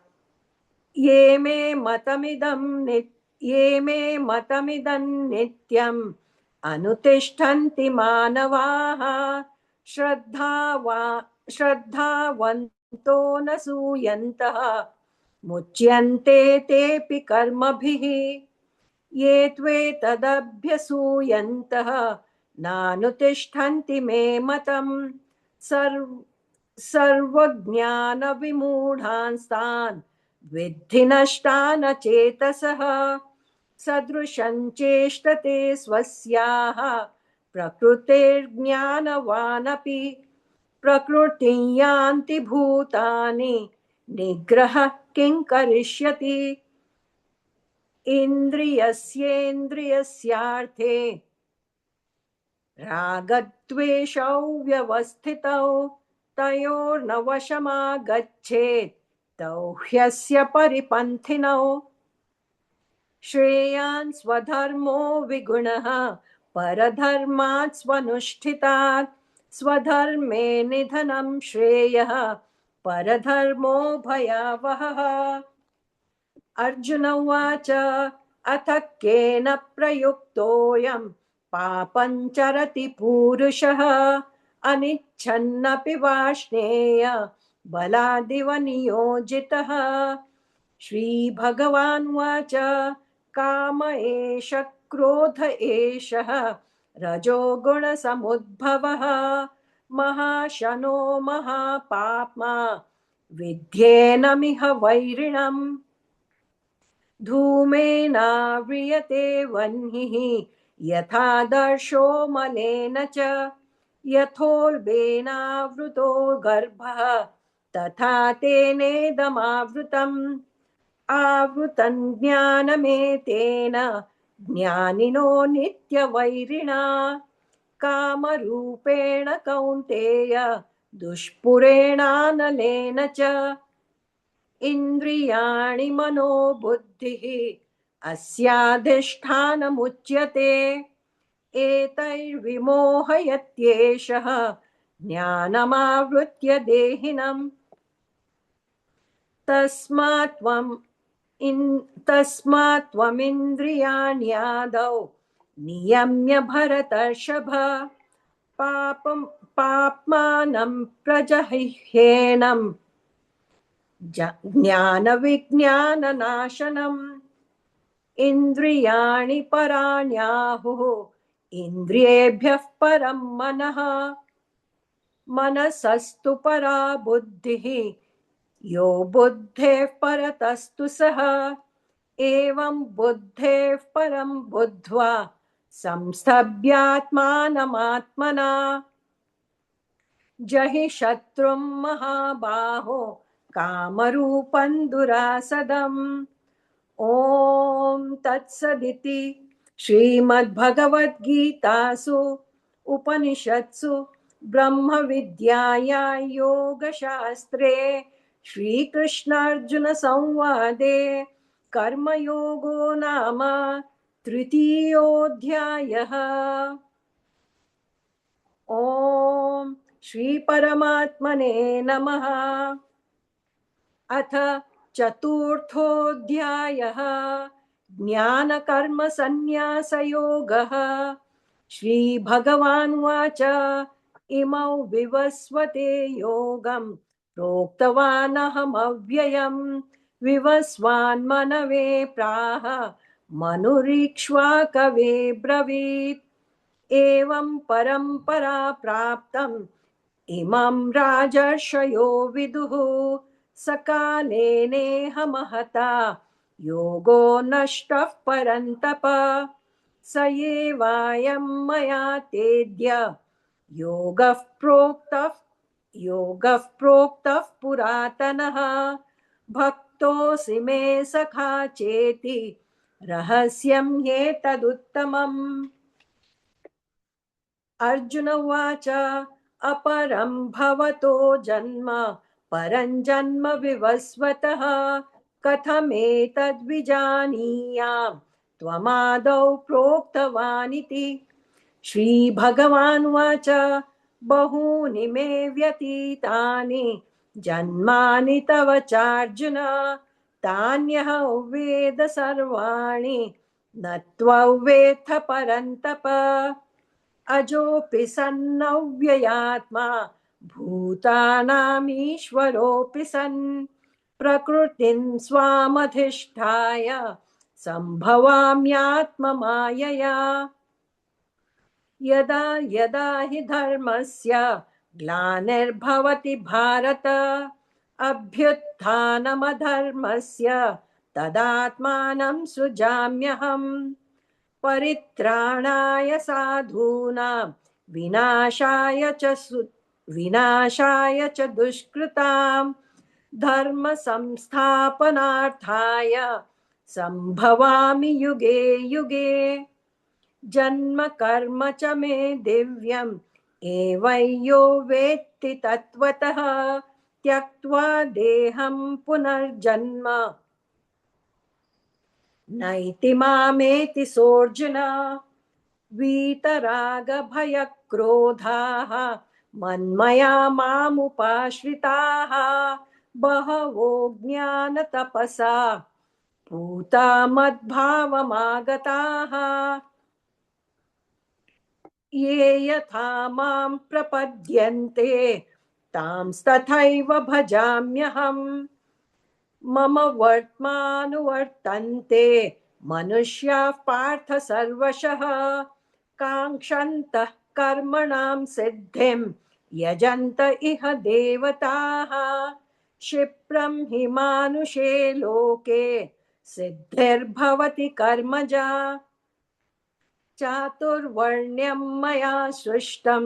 ये मे मतमिदं नित्यम् अनुतिष्ठन्ति मानवाः श्रद्धावन्तो न सूयन्तः मुच्यन्ते तेऽपि कर्मभिः ये त्वेतदभ्यसूयन्तः नानुतिष्ठन्ति मे मतम् सर्वज्ञानविमूढांस्तान् विद्धि नष्टान् चेतसः सदृशं चेष्टते स्वस्याः प्रकृतेर्ज्ञानवानपि प्रकृतिं यान्ति भूतानि निग्रहः किं करिष्यति इन्द्रियस्येन्द्रियस्यार्थे रागद्वेषौ व्यवस्थितौ तयोर्न वशमागच्छेत् तौ ह्यस्य परिपन्थिनौ श्रेयान् स्वधर्मो विगुणः परधर्मात् स्वनुष्ठितात् स्वधर्मे निधनं श्रेयः परधर्मो भयावहः अर्जुन उवाच अथ केन प्रयुक्तोऽयं पापं चरति पूरुषः अनिच्छन्नपि वाष्णेय बलादिव नियोजितः श्रीभगवानुवाच काम एष क्रोध एषः रजोगुणसमुद्भवः महाशनो महापाप्मा विध्येनमिह वैरिणम् धूमेनाव्रियते वह्निः यथादर्शो मलेन च यथोल्बेनावृतो गर्भः तथा तेनेदमावृतम् आवृतं ज्ञानमेतेन ज्ञानिनो नित्यवैरिणा कामरूपेण कौन्तेय दुष्पुरेणानलेन च इन्द्रियाणि मनो बुद्धिः अस्याधिष्ठानमुच्यते एतैर्विमोहयत्येषः ज्ञानमावृत्य देहिनम् तस्मात् त्वमिन्द्रियाण्यादौ नियम्य भरतर्षभ पापं पाप्मानं प्रजह्येनं ज्ञानविज्ञाननाशनम् इन्द्रियाणि पराण्याहुः इन्द्रियेभ्यः परं मनः मनसस्तु परा बुद्धिः यो बुद्धेः परतस्तु सः एवं बुद्धेः परं बुद्ध्वा संस्थभ्यात्मानमात्मना जहि शत्रुं महाबाहो कामरूपं दुरासदम् ॐ तत्सदिति श्रीमद्भगवद्गीतासु उपनिषत्सु ब्रह्मविद्यायां योगशास्त्रे श्रीकृष्णार्जुनसंवादे कर्मयोगो नाम तृतीयोऽध्यायः। ॐ श्रीपरमात्मने नमः। अथ चतुर्थोऽध्यायः ज्ञानकर्मसन्न्यासयोगः। श्रीभगवानुवाच इमौ विवस्वते योगं प्रोक्तवानहमव्ययम् विवस्वान्मनवे प्राह मनुरीक्ष्वाकवे ब्रवीत् एवं परम्परा प्राप्तम् इमं राजर्षयो विदुः सकाले नेह महता योगो नष्टः परन्तप स एवायं मया तेद्य योगः प्रोक्तः पुरातनः भक्तोऽसि मे सखा चेति रहस्यं ह्येतदुत्तमम्। अर्जुन उवाच अपरं भवतो जन्म परं जन्म विवस्वतः कथमेतद्विजानीयाम् त्वमादौ प्रोक्तवानिति। श्रीभगवानुवाच बहूनि मे व्यतीतानि जन्मानि तव चार्जुन तान्यहं वेद सर्वाणि न त्ववेत्थ परन्तप अजोऽपि सन्नव्ययात्मा भूतानामीश्वरोऽपि सन् प्रकृतिं स्वामधिष्ठाय सम्भवाम्यात्ममायया यदा यदा हि धर्मस्य ग्लानिर्भवति भारत अभ्युत्थानमधर्मस्य तदात्मानं सृजाम्यहम् परित्राणाय साधूनां विनाशाय च दुष्कृतां धर्म संस्थापनार्थाय संभवामि युगे युगे जन्म कर्म च मे दिव्यम् एवं वेत्ति तत्त्वतः त्यक्त्वा देहं पुनर्जन्म नैति मामेति सोऽर्जुन वीतरागभयक्रोधाः मन्मया मामुपाश्रिताः बहवो ज्ञानतपसा पूता मद्भावमागताः ये यथा मां प्रपद्यन्ते तांस्तथैव भजाम्यहम् मम वर्त्मानुवर्तन्ते मनुष्याः पार्थ सर्वशः काङ्क्षन्तः कर्मणां सिद्धिं यजन्त इह देवताः क्षिप्रं हि मानुषे लोके सिद्धिर्भवति कर्मजा चातुर्वर्ण्यं मया सृष्टं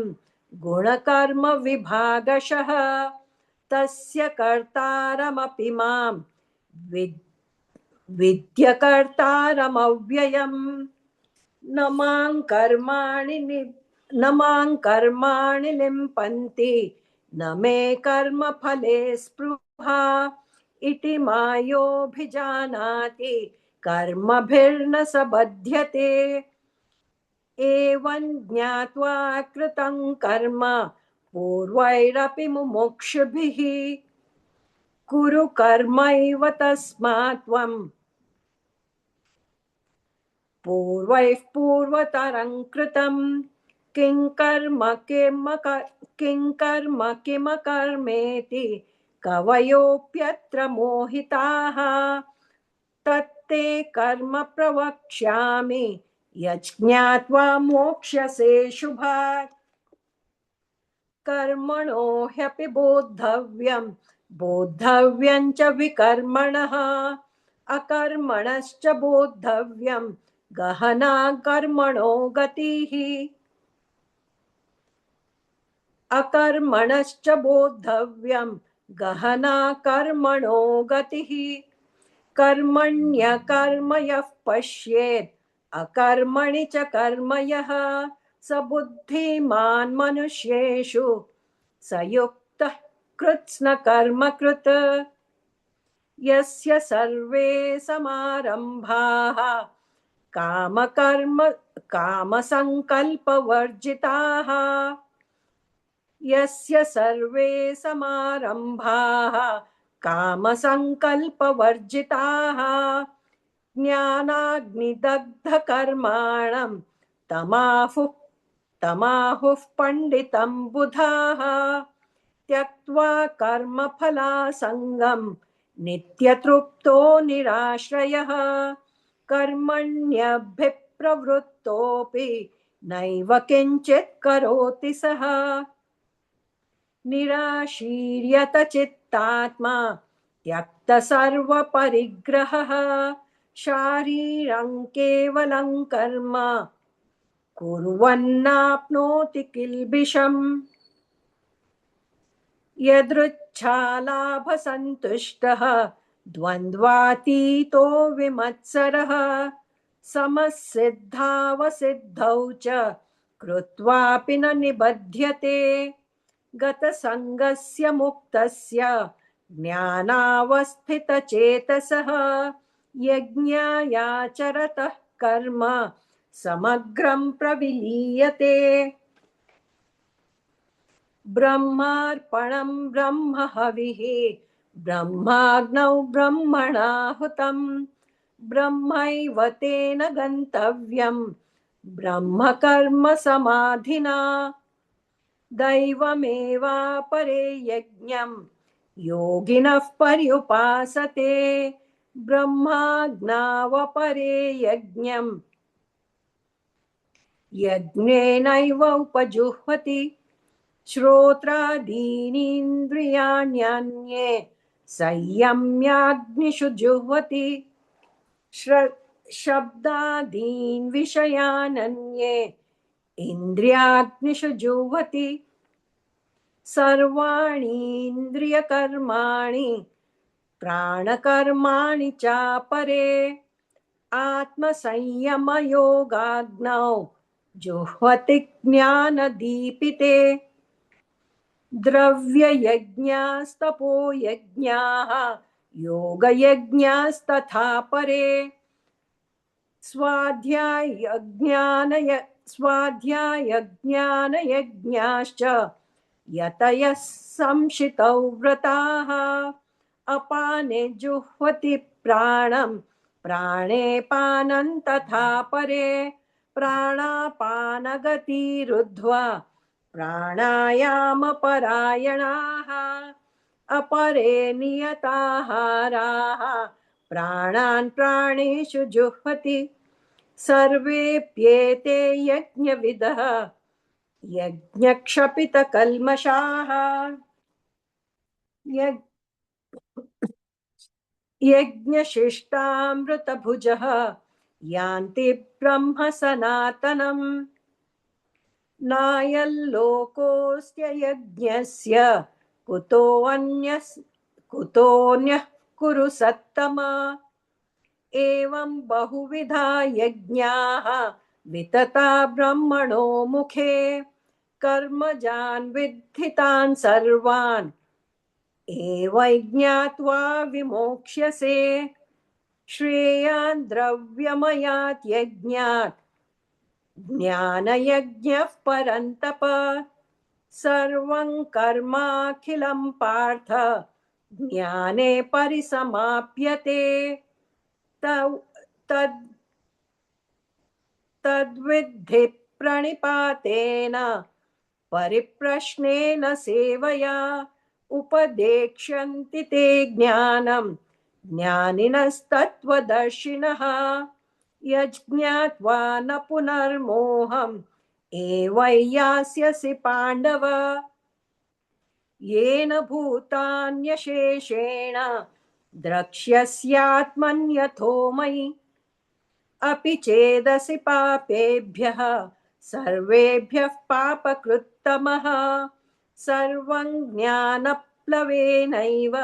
गुणकर्म विभागशः तस्य कर्तारमपि मां विद्यकर्तारमव्ययम् न मां कर्माणि लिम्पन्ति न मे कर्मफले स्पृहा इति मायोभिजानाति कर्मभिर्न स बध्यते एवं ज्ञात्वा कृतं कर्म पूर्वैरपि मुमुक्षुभिः कुरु कर्मैव तस्मात् त्वं पूर्वैः पूर्वतरं कृतं किं कर्म किमकर्मेति कवयोऽप्यत्र मोहिताः तत्ते कर्म प्रवक्ष्यामि यज्ञात्वा मोक्ष्यसे शुभात् कर्मणो ह्यपि बोद्धव्यं च विकर्मणः अकर्मणश्च बोद्धव्यं गहना कर्मणो गतिः अकर्मणश्च बोद्धव्यं गहना कर्मणो गतिः कर्मण्यकर्म यः पश्येत् अकर्मणि च कर्म यः स बुद्धिमान् मनुष्येषु स युक्तः कृत्स्न कर्म कृत् यस्य सर्वे समारम्भाः कामसङ्कल्पवर्जिताः यस्य सर्वे समारम्भाः कामसङ्कल्पवर्जिताः ज्ञानाग्निदग्धकर्माणं तमाहुः पण्डितं बुधाः त्यक्त्वा कर्मफलासङ्गं नित्यतृप्तो निराश्रयः कर्मण्यभिप्रवृत्तोऽपि नैव किञ्चित् करोति सः निराशीर्यत चित्तात्मा त्यक्तसर्वपरिग्रहः शारीरं केवलं कर्म कुर्वन्नाप्नोति किल्बिषम् यदृच्छालाभसन्तुष्टः द्वन्द्वातीतो विमत्सरः समसिद्धावसिद्धौ च कृत्वापि न निबध्यते गतसङ्गस्य मुक्तस्य ज्ञानावस्थितचेतसः यज्ञायाचरतः कर्म समग्रं प्रविलीयते ब्रह्मार्पणं ब्रह्महविः ब्रह्माग्नौ ब्रह्मणाहुतं ब्रह्मैव तेन गन्तव्यं ब्रह्मकर्म समाधिना दैवमेवापरे यज्ञं योगिनः पर्युपासते ब्रह्माज्ञावपरे यज्ञं यज्ञेनैव उपजुह्वति श्रोत्रादीनीन्द्रियाण्यन्ये संयम्याग्निषु जुह्वति शब्दादीन् विषयानन्ये इन्द्रियाग्निषु जुह्वति सर्वाणीन्द्रियकर्माणि प्राणकर्माणि चापरे आत्मसंयमयोगाग्नौ जुह्वति ज्ञानदीपिते द्रव्ययज्ञास्तपोयज्ञाः योगयज्ञास्तथा परे स्वाध्यायज्ञानयज्ञाश्च यतयः संशितौ व्रताः अपाने जुह्वति प्राणं प्राणे पानं तथा परे प्राणापानगतिरुद्ध्वा प्राणायामपरायणाः अपरे नियताहाराः प्राणान् प्राणेषु जुह्वति सर्वेऽप्येते यज्ञविदः यज्ञक्षपितकल्मषाः यज्ञशिष्टामृतभुजः यान्ति ब्रह्म सनातनम् नायल्लोकोऽस्त्य यज्ञस्य कुतोऽन्यः कुरु सत्तमा एवं बहुविधा यज्ञाः वितता ब्रह्मणो मुखे कर्मजान् विद्धितान् सर्वान् एवैज्ञात्वा विमोक्ष्यसे श्रेयान् द्रव्यमयात् यज्ञात् ज्ञानयज्ञः परन्तप सर्वं कर्माखिलं पार्थ ज्ञाने परिसमाप्यते तद् तद्विद्धि प्रणिपातेन परिप्रश्नेन सेवया उपदेक्ष्यन्ति ते ज्ञानं ज्ञानिनस्तत्त्वदर्शिनः यज्ञात्वा न पुनर्मोहम् एवैयास्यसि पाण्डव येन भूतान्यशेषेण द्रक्ष्यस्यात्मन्यथो मयि अपि चेदसि पापेभ्यः सर्वेभ्यः पापकृत्तमः सर्वं ज्ञानप्लवेनैव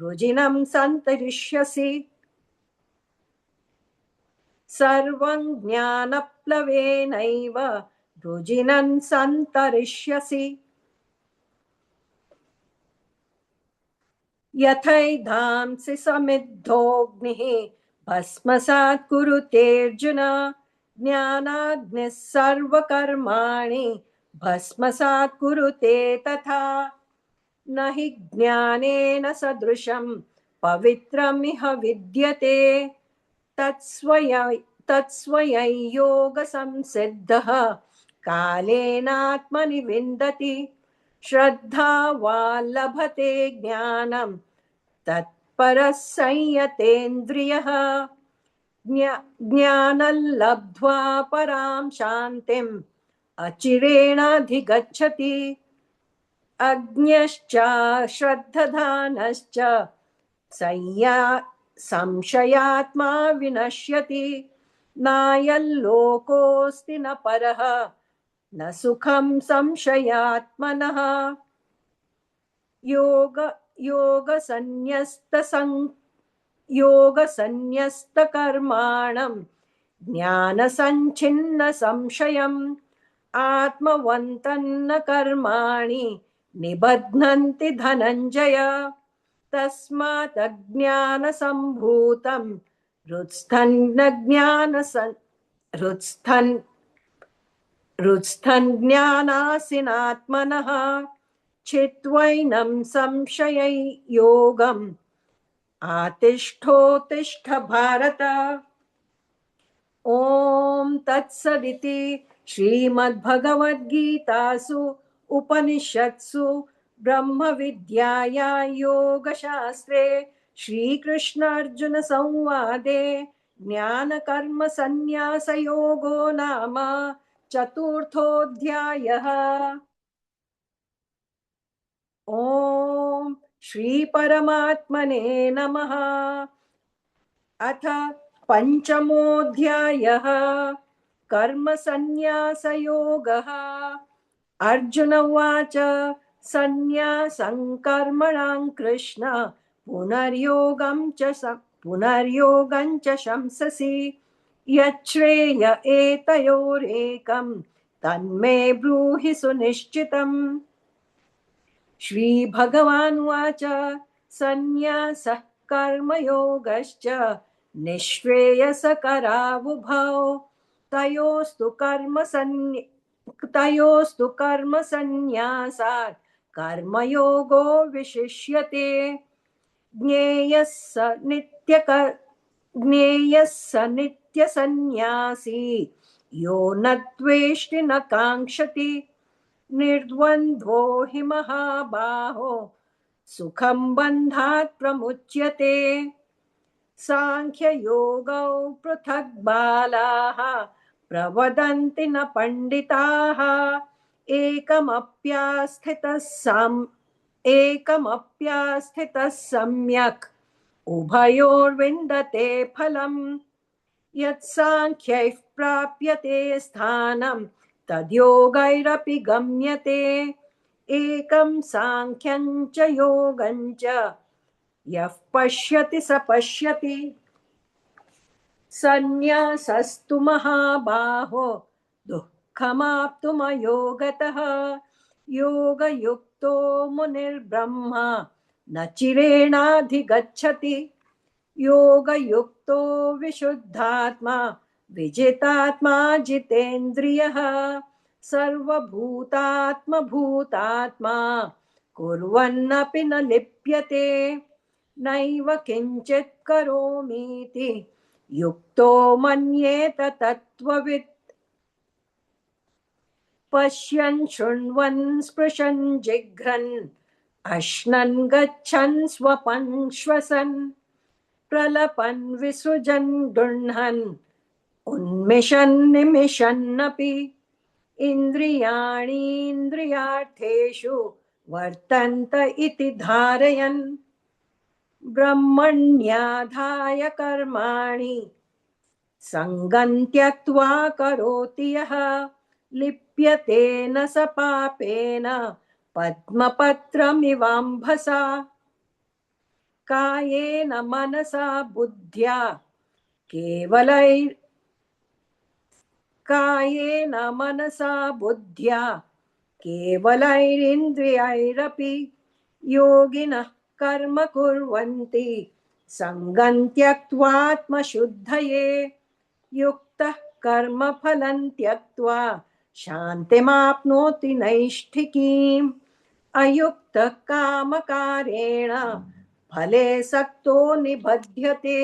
रुजिनं सन्तरिष्यसि सर्वं ज्ञानप्लवेनैव रुजिनं सन्तरिष्यसि यथैधांसि समिद्धोऽग्निः भस्मसात् कुरुतेऽर्जुन ज्ञानाग्निः सर्वकर्माणि भस्मसात् कुरुते तथा न हि ज्ञानेन सदृशं पवित्रमिह विद्यते तत्स्वयं योगसंसिद्धः कालेनात्मनि विन्दति श्रद्धावान् लभते ज्ञानं तत्परः संयतेन्द्रियः ज्ञानं लब्ध्वा परां शान्तिम् अचिरेणाधिगच्छति अज्ञश्च श्रद्धधानश्च संशयात्मा विनश्यति नायल्लोकोऽस्ति न परः न सुखं संशयात्मनः योगसन्न्यस्तकर्माणं ज्ञानसञ्छिन्न संशयम् आत्मवन्तन्न कर्माणि निबध्नन्ति धनञ्जय तस्मात् अज्ञानसम्भूतं हृत्स्थं ज्ञानासिनात्मनः चित्वैनं संशययोगम् आतिष्ठोत्तिष्ठ भारत ॐ तत्सदिति श्रीमद्भगवद्गीतासु उपनिषत्सु ब्रह्मविद्यायां योगशास्त्रे श्रीकृष्णार्जुनसंवादे ज्ञानकर्मसन्न्यासयोगो नाम चतुर्थोऽध्यायः। ॐ श्रीपरमात्मने नमः। अथ पञ्चमोऽध्यायः कर्मसन्न्यासयोगः। अर्जुन उवाच सन्न्यासं कर्मणां कृष्ण पुनर्योगं च शंससि यच्छ्रेय एतयोरेकं तन्मे ब्रूहि सुनिश्चितम्। श्रीभगवानुवाच सन्न्यासः कर्मयोगश्च निःश्रेयसकरावुभौ तयोस्तु कर्मसन्न्यासात् कर्मयोगो विशिष्यते ज्ञेयः स नित्यसन्न्यासी यो न द्वेष्टि न काङ्क्षति निर्द्वन्द्वो हि महाबाहो सुखं बन्धात् प्रमुच्यते सांख्ययोगौ पृथक् बालाः प्रवदन्ति न पण्डिताः एकमप्यास्थितः सम्यक् उभयोर्विन्दते फलम् यत्साङ्ख्यैः प्राप्यते स्थानं तद्योगैरपि गम्यते एकं साङ्ख्यं च योगं च यः पश्यति स पश्यति सन्न्यासस्तु महाबाहो दुःखमाप्तुमयोगतः योगयुक्तो मुनिर्ब्रह्मा न चिरेणाधिगच्छति। योगयुक्तो विशुद्धात्मा विजितात्मा जितेन्द्रियः सर्वभूतात्मभूतात्मा कुर्वन्नपि न लिप्यते। नैव किञ्चित् करोमीति युक्तो मन्येत तत्त्ववित्। पश्यन् शृण्वन् स्पृशन् जिघ्रन् अश्नन् गच्छन् स्वपन् श्वसन् प्रलपन् विसृजन् गृह्णन् उन्मिषन् निमिषन्नपि इन्द्रियाणीन्द्रियार्थेषु वर्तन्त इति धारयन् ब्रह्मण्याधाय कर्माणि सङ्गं त्यक्त्वा करोति यः लिप्यते न स पापेन पद्मपत्रमिवाम्भसा। कायेन मनसा बुद्ध्या केवलैरिन्द्रियैरपि योगिनः कर्म कुर्वन्ति सङ्गं त्यक्त्वात्मशुद्धये। युक्तः कर्मफलं त्यक्त्वा शान्तिमाप्नोति नैष्ठिकीम्। अयुक्तः कामकारेण फले सक्तो निबध्यते।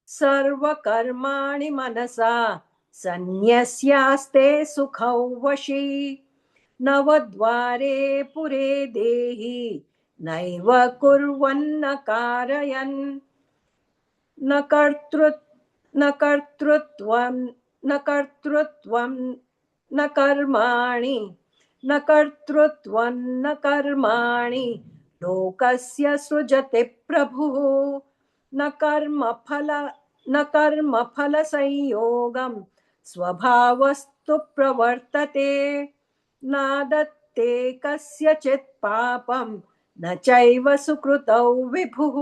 सर्वकर्माणि मनसा सन्न्यस्यास्ते सुखौ वशी। नवद्वारे पुरे देहि नैव कुर्वन्न कारयन्। न कर्तृत्वं न कर्माणि लोकस्य सृजति प्रभुः। न कर्मफलसंयोगं स्वभावस्तु प्रवर्तते। नादत्ते कस्यचित् पापं न चैव सुकृतौ विभुः।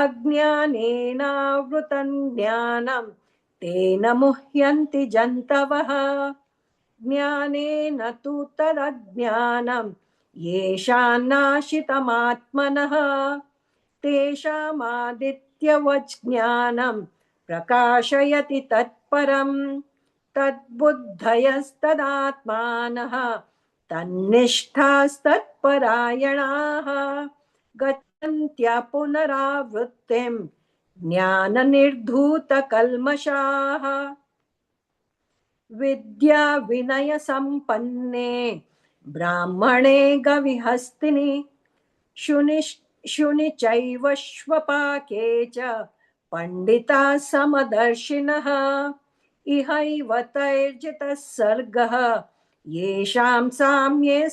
अज्ञानेनावृतं ज्ञानं तेन मुह्यन्ति जन्तवः। ज्ञानेन तु तदज्ञानं येषां नाशितमात्मनः तेषामादित्यवज्ञानं प्रकाशयति तत्परम्। तद्बुद्धयस्तदात्मानः तन्निष्ठास्तत्परायणाः गच्छन्त्य पुनरावृत्तिं ज्ञाननिर्धूतकल्मषाः। विद्या विनय संपन्ने ब्राह्मणे गविहस्तिनि शुनि चैव श्वपाके च पंडिताः समदर्शिनः। इहैव तैर्जितः सर्गः येषां साम्ये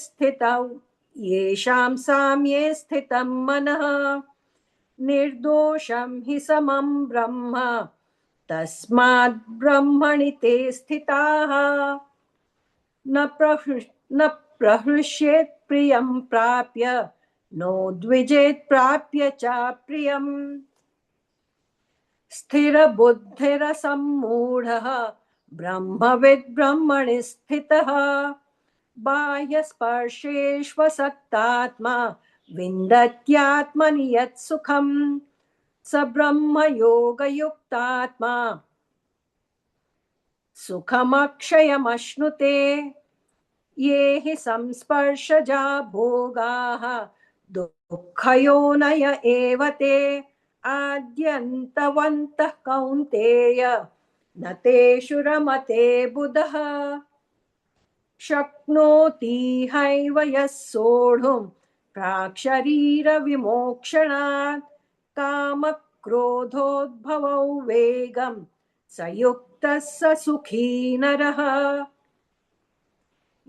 स्थितं मनः। निर्दोषं हि समं ब्रह्म तस्माद् ब्रह्मणि ते स्थिताः। न प्रहृष्येत् प्रियं प्राप्य नो द्विजेत् प्राप्य च प्रियम्। स्थिरबुद्धिरसम्मूढः ब्रह्मविद् ब्रह्मणि स्थितः। बाह्यस्पर्शेष्वसक्तात्मा विन्दत्यात्मनि यत् सुखम्। स ब्रह्मयोगयुक्तात्मा सुखमक्षयमश्नुते। ये हि संस्पर्शजा भोगाः दुःखयोनय एव ते। आद्यन्तवन्तः कौन्तेय न तेषु रमते बुधः। शक्नोति हैव यः सोढुं प्राक्शरीरविमोक्षणात्। कामक्रोधोद्भवौ वेगं स युक्तः स सुखी नरः।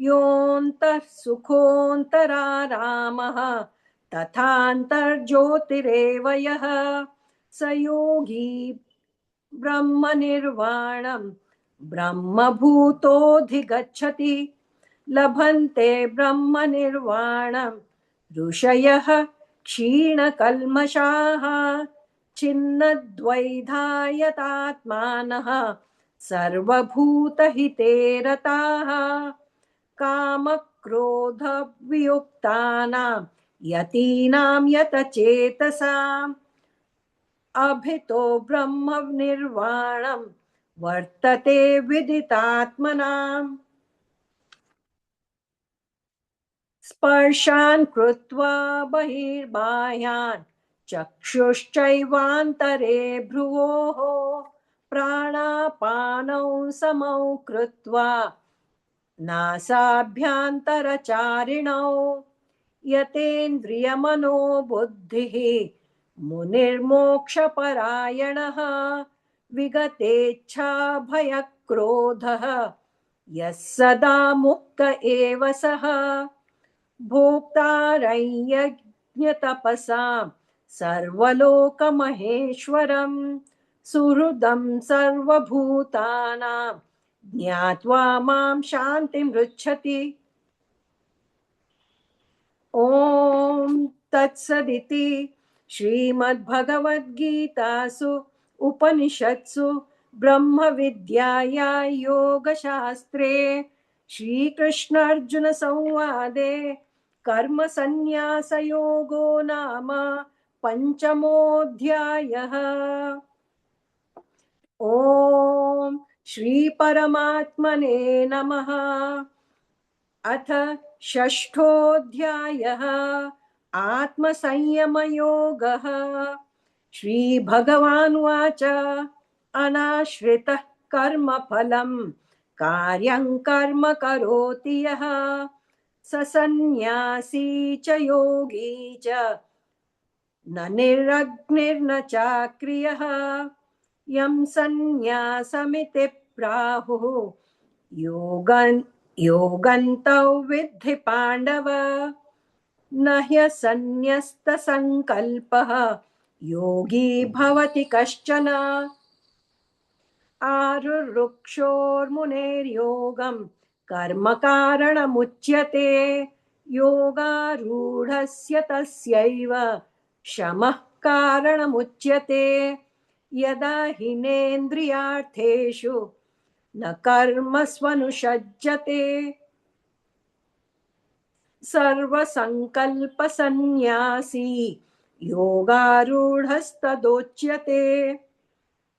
योऽन्तः सुखोऽन्तरारामः तथान्तर्ज्योतिरेव यः। स योगी ब्रह्मनिर्वाणं ब्रह्मभूतोऽधिगच्छति। लभन्ते ब्रह्मनिर्वाणं ऋषयः क्षीणकल्मषाः। छिन्नद्वैधायतात्मानः सर्वभूतहिते रताः। क्रोधवियुक्तानां यतीनां यतचेतसाम् अभितो ब्रह्म निर्वाणं वर्तते विदितात्मनाम् स्पर्शान् कृत्वा बहिर्बाह्यान् चक्षुश्चैवान्तरे भ्रुवोः प्राणापानौ समौ कृत्वा नासाभ्यन्तरचारिणौ यतेन्द्रियमनोबुद्धिः मुनिर्मोक्षपरायणः विगतेच्छाभयक्रोधः यः सदा मुक्त एव सः भोक्तारयज्ञतपसां सर्वलोकमहेश्वरं सुहृदं सर्वभूतानां ज्ञात्वा मां शान्तिमृच्छति। ॐ तत्सदिति श्रीमद्भगवद्गीतासु उपनिषत्सु ब्रह्मविद्याया योगशास्त्रे श्रीकृष्णार्जुनसंवादे कर्मसन्न्यासयोगो नाम पञ्चमोऽध्यायः। ॐ श्रीपरमात्मने नमः। अथ षष्ठोऽध्यायः आत्मसंयमयोगः। श्रीभगवानुवाच अनाश्रितः कर्मफलं कार्यं कर्म करोति यः स सन्न्यासी च योगी च न निरग्निर्न चाक्रियः यं सन्न्यासमिति प्राहुः योगन्तौ विद्धि पाण्डव न ह्यसन्न्यस्तसङ्कल्पः योगी भवति कश्चन आरुरुक्षोर्मुनेर्योगं कर्म कारणमुच्यते योगारूढस्य तस्यैव शमः कारणमुच्यते यदा हिनेन्द्रियार्थेषु न कर्मस्वनुषज्यते सर्वसङ्कल्पसन्न्यासी योगारूढस्तदोच्यते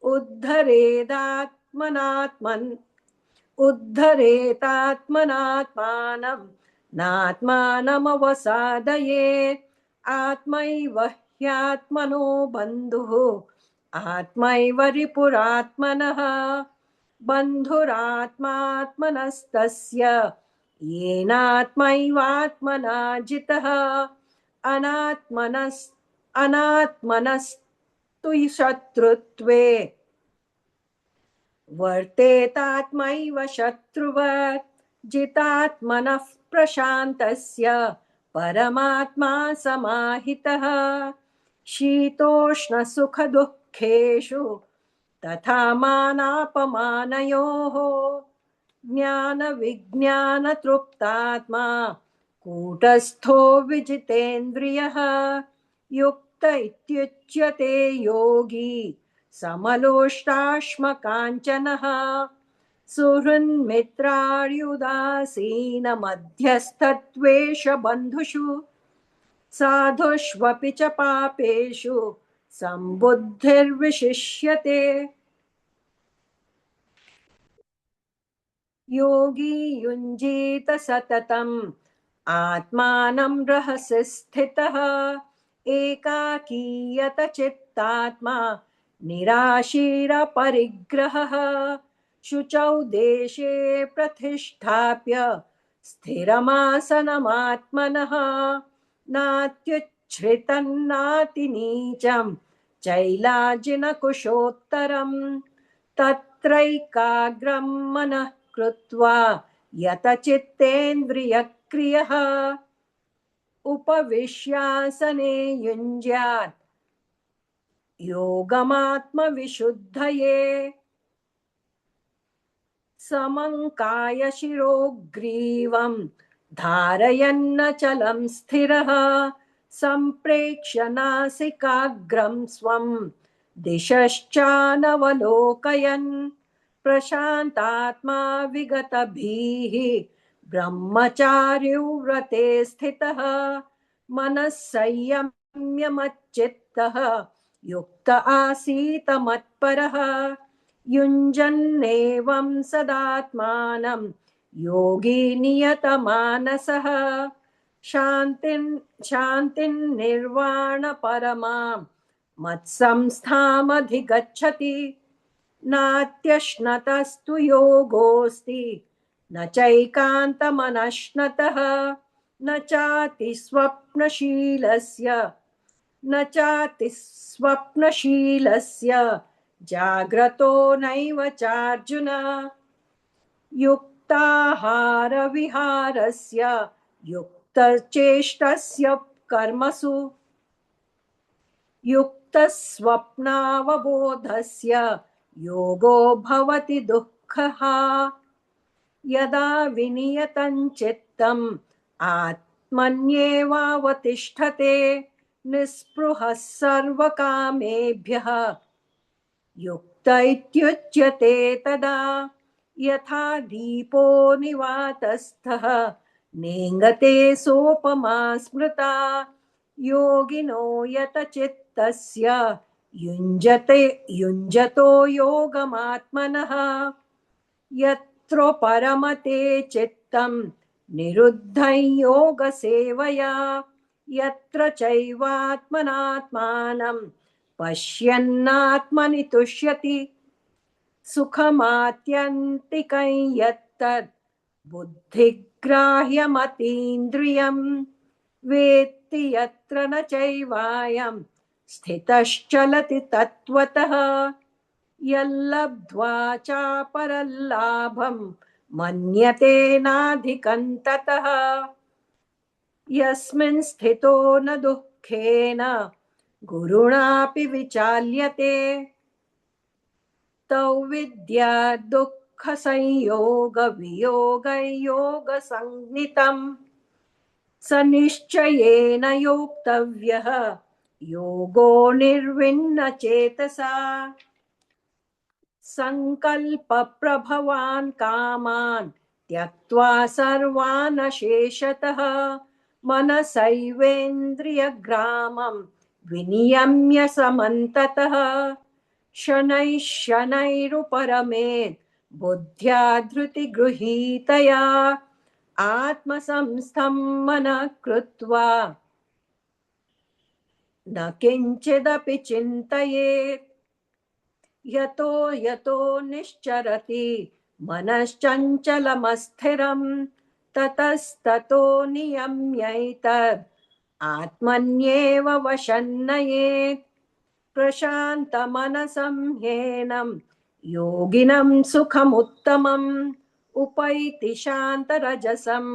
उद्धरेतात्मनात्मानं नात्मानमवसादयेत् आत्मैव ह्यात्मनो बन्धुः आत्मैव रिपुरात्मनः बन्धुरात्मात्मनस्तस्य येनात्मैवात्मना जितः अनात्मनस्तु शत्रुत्वे वर्तेतात्मैव शत्रुवत् जितात्मनः प्रशान्तस्य परमात्मा समाहितः शीतोष्णसुखदुःखेषु तथा मानापमानयोः ज्ञानविज्ञानतृप्तात्मा कूटस्थो विजितेन्द्रियः युक्त इत्युच्यते योगी समलोष्टाश्मकाञ्चनः सुहृन्मित्रार्युदासीनमध्यस्थत्वेष बन्धुषु साधुष्वपि च पापेषु सम्बुद्धिर्विशिष्यते योगी युञ्जीत सततम् आत्मानं रहसि स्थितः एकाकीयत चित्तात्मा निराशीरपरिग्रहः शुचौ देशे प्रतिष्ठाप्य स्थिरमासनमात्मनः नात्युच्छ्रितन्नातिनीचं चैलाजिनकुशोत्तरम् तत्रैकाग्रं मनः कृत्वा यतचित्तेन्द्रियक्रियः उपविश्यासने युञ्ज्यात् योगमात्मविशुद्धये समं कायशिरो ग्रीवं धारयन्नचलं स्थिरः सम्प्रेक्ष्य नासिकाग्रं स्वं दिशश्चानवलोकयन् प्रशान्तात्मा विगतभीः ब्रह्मचार्यव्रते स्थितः मनः संयम्य मच्चित्तः युक्त आसीत मत्परः युञ्जन्नेवं सदात्मानं योगी नियतमानसः शान्तिं निर्वाण परमां मत्संस्थामधिगच्छति नात्यश्नतस्तु योगोऽस्ति न चैकान्तमनश्नतः न चाति स्वप्नशीलस्य न चाति स्वप्नशीलस्य जाग्रतो नैव चार्जुन युक्ताहारविहारस्य युक्तचेष्टस्य कर्मसु युक्तस्वप्नावबोधस्य योगो भवति दुःखः यदा विनियतं चित्तम् आत्मन्येवावतिष्ठते निःस्पृहः सर्वकामेभ्यः युक्त इत्युच्यते तदा यथा दीपो निवातस्थः नेङ्गते सोपमा स्मृता योगिनो यतचित्तस्य युञ्जतो योगमात्मनः यत्र परमते चित्तं निरुद्धं योगसेवया यत्र चैवात्मनात्मानं पश्यन्नात्मनि तुष्यति सुखमात्यन्तिकं यत्तद् बुद्धिग्राह्यमतीन्द्रियं वेत्ति यत्र न चैवायं स्थितश्चलति तत्त्वतः यल्लब्ध्वा चापरल्लाभं मन्यते नाधिकं ततः यस्मिन् स्थितो न दुःखेन गुरुणापि विचाल्यते तौ विद्या दुःखसंयोगवियोगयोगसंज्ञितम् स निश्चयेन योक्तव्यः योगो निर्विण्णचेतसा संकल्पप्रभवान् कामान् त्यक्त्वा सर्वान् शेषतः मनसैवेन्द्रियग्रामं विनियम्य समन्ततः शनैः शनैरुपरमेत् बुद्ध्या धृतिगृहीतया आत्मसंस्थं मनः कृत्वा न किञ्चिदपि चिन्तयेत् यतो यतो निश्चरति मनश्चञ्चलमस्थिरं ततस्ततो नियम्यैतद् आत्मन्येव वशन्नयेत् प्रशान्तमनसं ह्येनं योगिनं सुखमुत्तमम् उपैति शान्तरजसं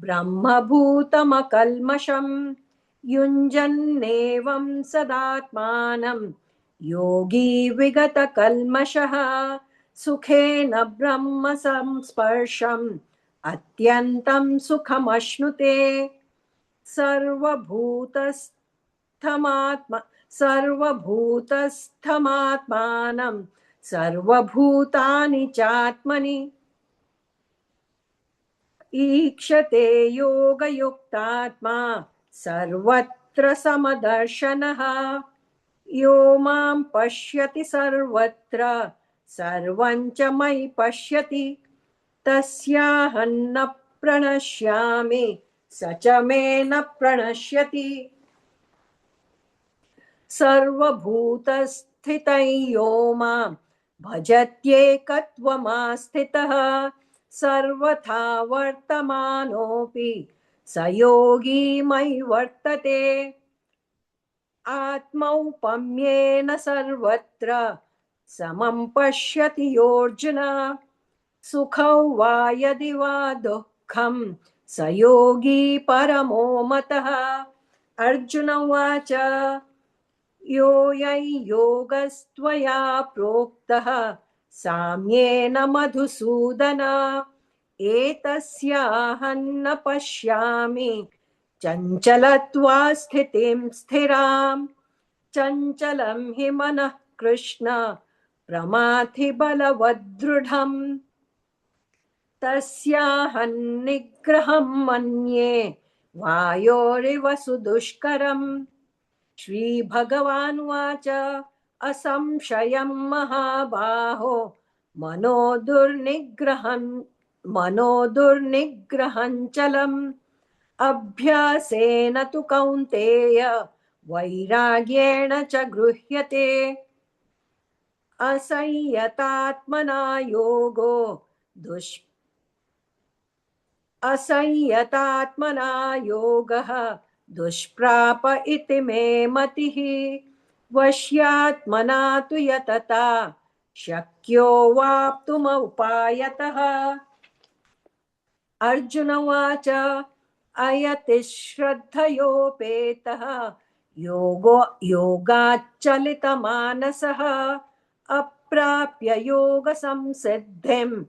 ब्रह्मभूतमकल्मषं युञ्जन्नेवं सदात्मानं योगी विगतकल्मषः सुखेन ब्रह्म संस्पर्शम् अत्यन्तं सुखमश्नुते सर्वभूतस्थमात्मानं सर्वभूतानि चात्मनि ईक्षते योगयुक्तात्मा सर्वत्र समदर्शनः यो मां पश्यति सर्वत्र सर्वं च मयि पश्यति तस्याहं न प्रणश्यामि स च मे न प्रणश्यति सर्वभूतस्थितं यो मां भजत्येकत्वमास्थितः सर्वथा वर्तमानोऽपि स योगी मयि वर्तते आत्मौपम्येन सर्वत्र समं पश्यति योऽर्जुन सुखं वा यदि वा दुःखं स योगी परमो मतः अर्जुन उवाच योऽयं योगस्त्वया प्रोक्तः साम्येन मधुसूदन एतस्याहं न पश्यामि चञ्चलत्वा स्थितिं स्थिरां चञ्चलं हि मनः कृष्ण प्रमाथि बलवदृढम् तस्याहं निग्रहं मन्ये वायोरिव सुदुष्करम्। श्रीभगवानुवाच असंशयं महाबाहो मनो दुर्निग्रहं चलम्। अभ्यासेन तु कौन्तेय वैराग्येण च गृह्यते। असंयतात्मना योगो दुष् असंयतात्मना योगः दुष्प्राप इति मे मतिः। वश्यात्मना तु यतता शक्यो वाप्तुमुपायतः। अर्जुन उवाच अयति श्रद्धयोपेतः योगाच्चलितमानसः अप्राप्य योगसंसिद्धिं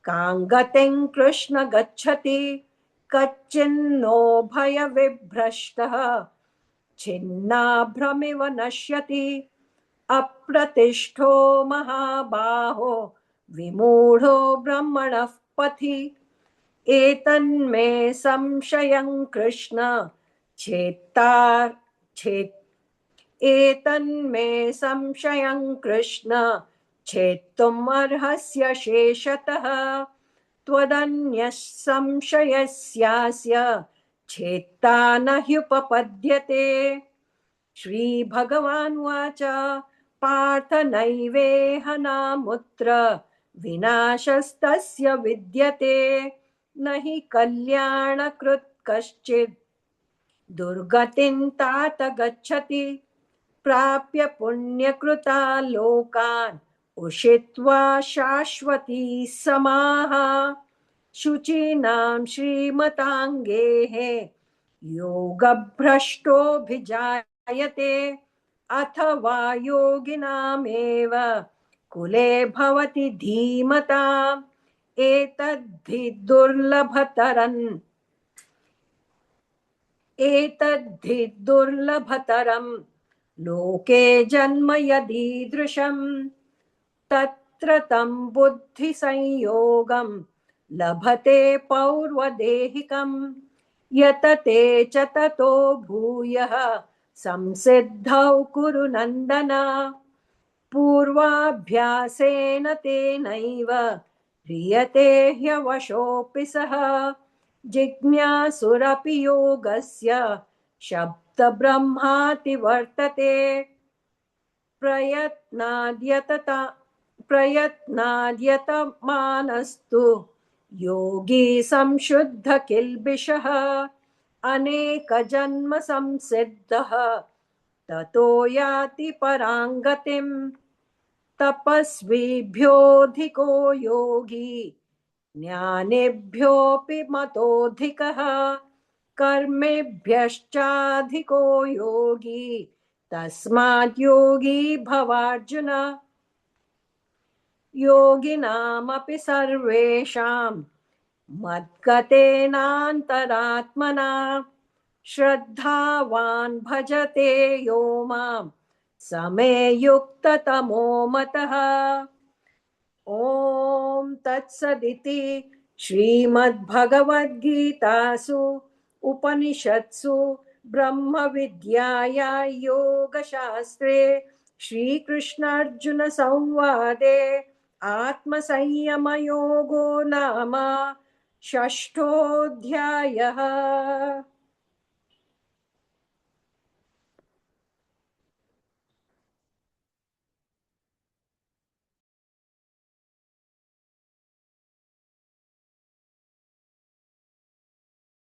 काङ्गतिं कृष्ण गच्छति। कच्चिन्नो भयविभ्रष्टः छिन्नाभ्रमिव नश्यति। अप्रतिष्ठो महाबाहो विमूढो ब्रह्मणः पथि। एतन्मे संशयं कृष्ण छेत्ता छेत् एतन्मे संशयं कृष्ण छेत्तुम् अर्हस्य शेषतः। त्वदन्यः संशयस्यास्य छेत्ता न ह्युपपद्यते। श्रीभगवानुवाच पार्थ नैवेह नामुत्र विनाशस्तस्य विद्यते। न हि कल्याणकृत् कश्चित् दुर्गतिं तात गच्छति। प्राप्य पुण्यकृता लोकान् उषित्वा शाश्वती समाः। शुचीनां श्रीमताङ्गेः योगभ्रष्टोऽभिजायते। अथवा योगिनामेव कुले भवति धीमताम्। एतद्धि दुर्लभतरं लोके जन्म यदीदृशम्। तत्र तं बुद्धिसंयोगं लभते पौर्वदेहिकम्। यतते च ततो भूयः संसिद्धौ कुरु नन्दन। पूर्वाभ्यासेन तेनैव ह्रियते ह्यवशोऽपि सः। जिज्ञासुरपि योगस्य शब्दब्रह्माति वर्तते। प्रयत्नाद्यतमानस्तु योगी संशुद्ध किल्बिषः। अनेकजन्म संसिद्धः ततो याति पराङ्गतिम्। तपस्विभ्योऽधिको योगी ज्ञानिभ्योऽपि मतोऽधिकः। कर्मेभ्यश्चाधिको योगी तस्माद् योगी भवार्जुन। योगिनामपि सर्वेषां मद्गतेनान्तरात्मना श्रद्धावान् भजते यो मां समे युक्ततमो मतः। ॐ तत्सदिति श्रीमद्भगवद्गीतासु उपनिषत्सु ब्रह्मविद्याया योगशास्त्रे श्रीकृष्णार्जुनसंवादे आत्मसंयमयोगो नाम षष्ठोऽध्यायः।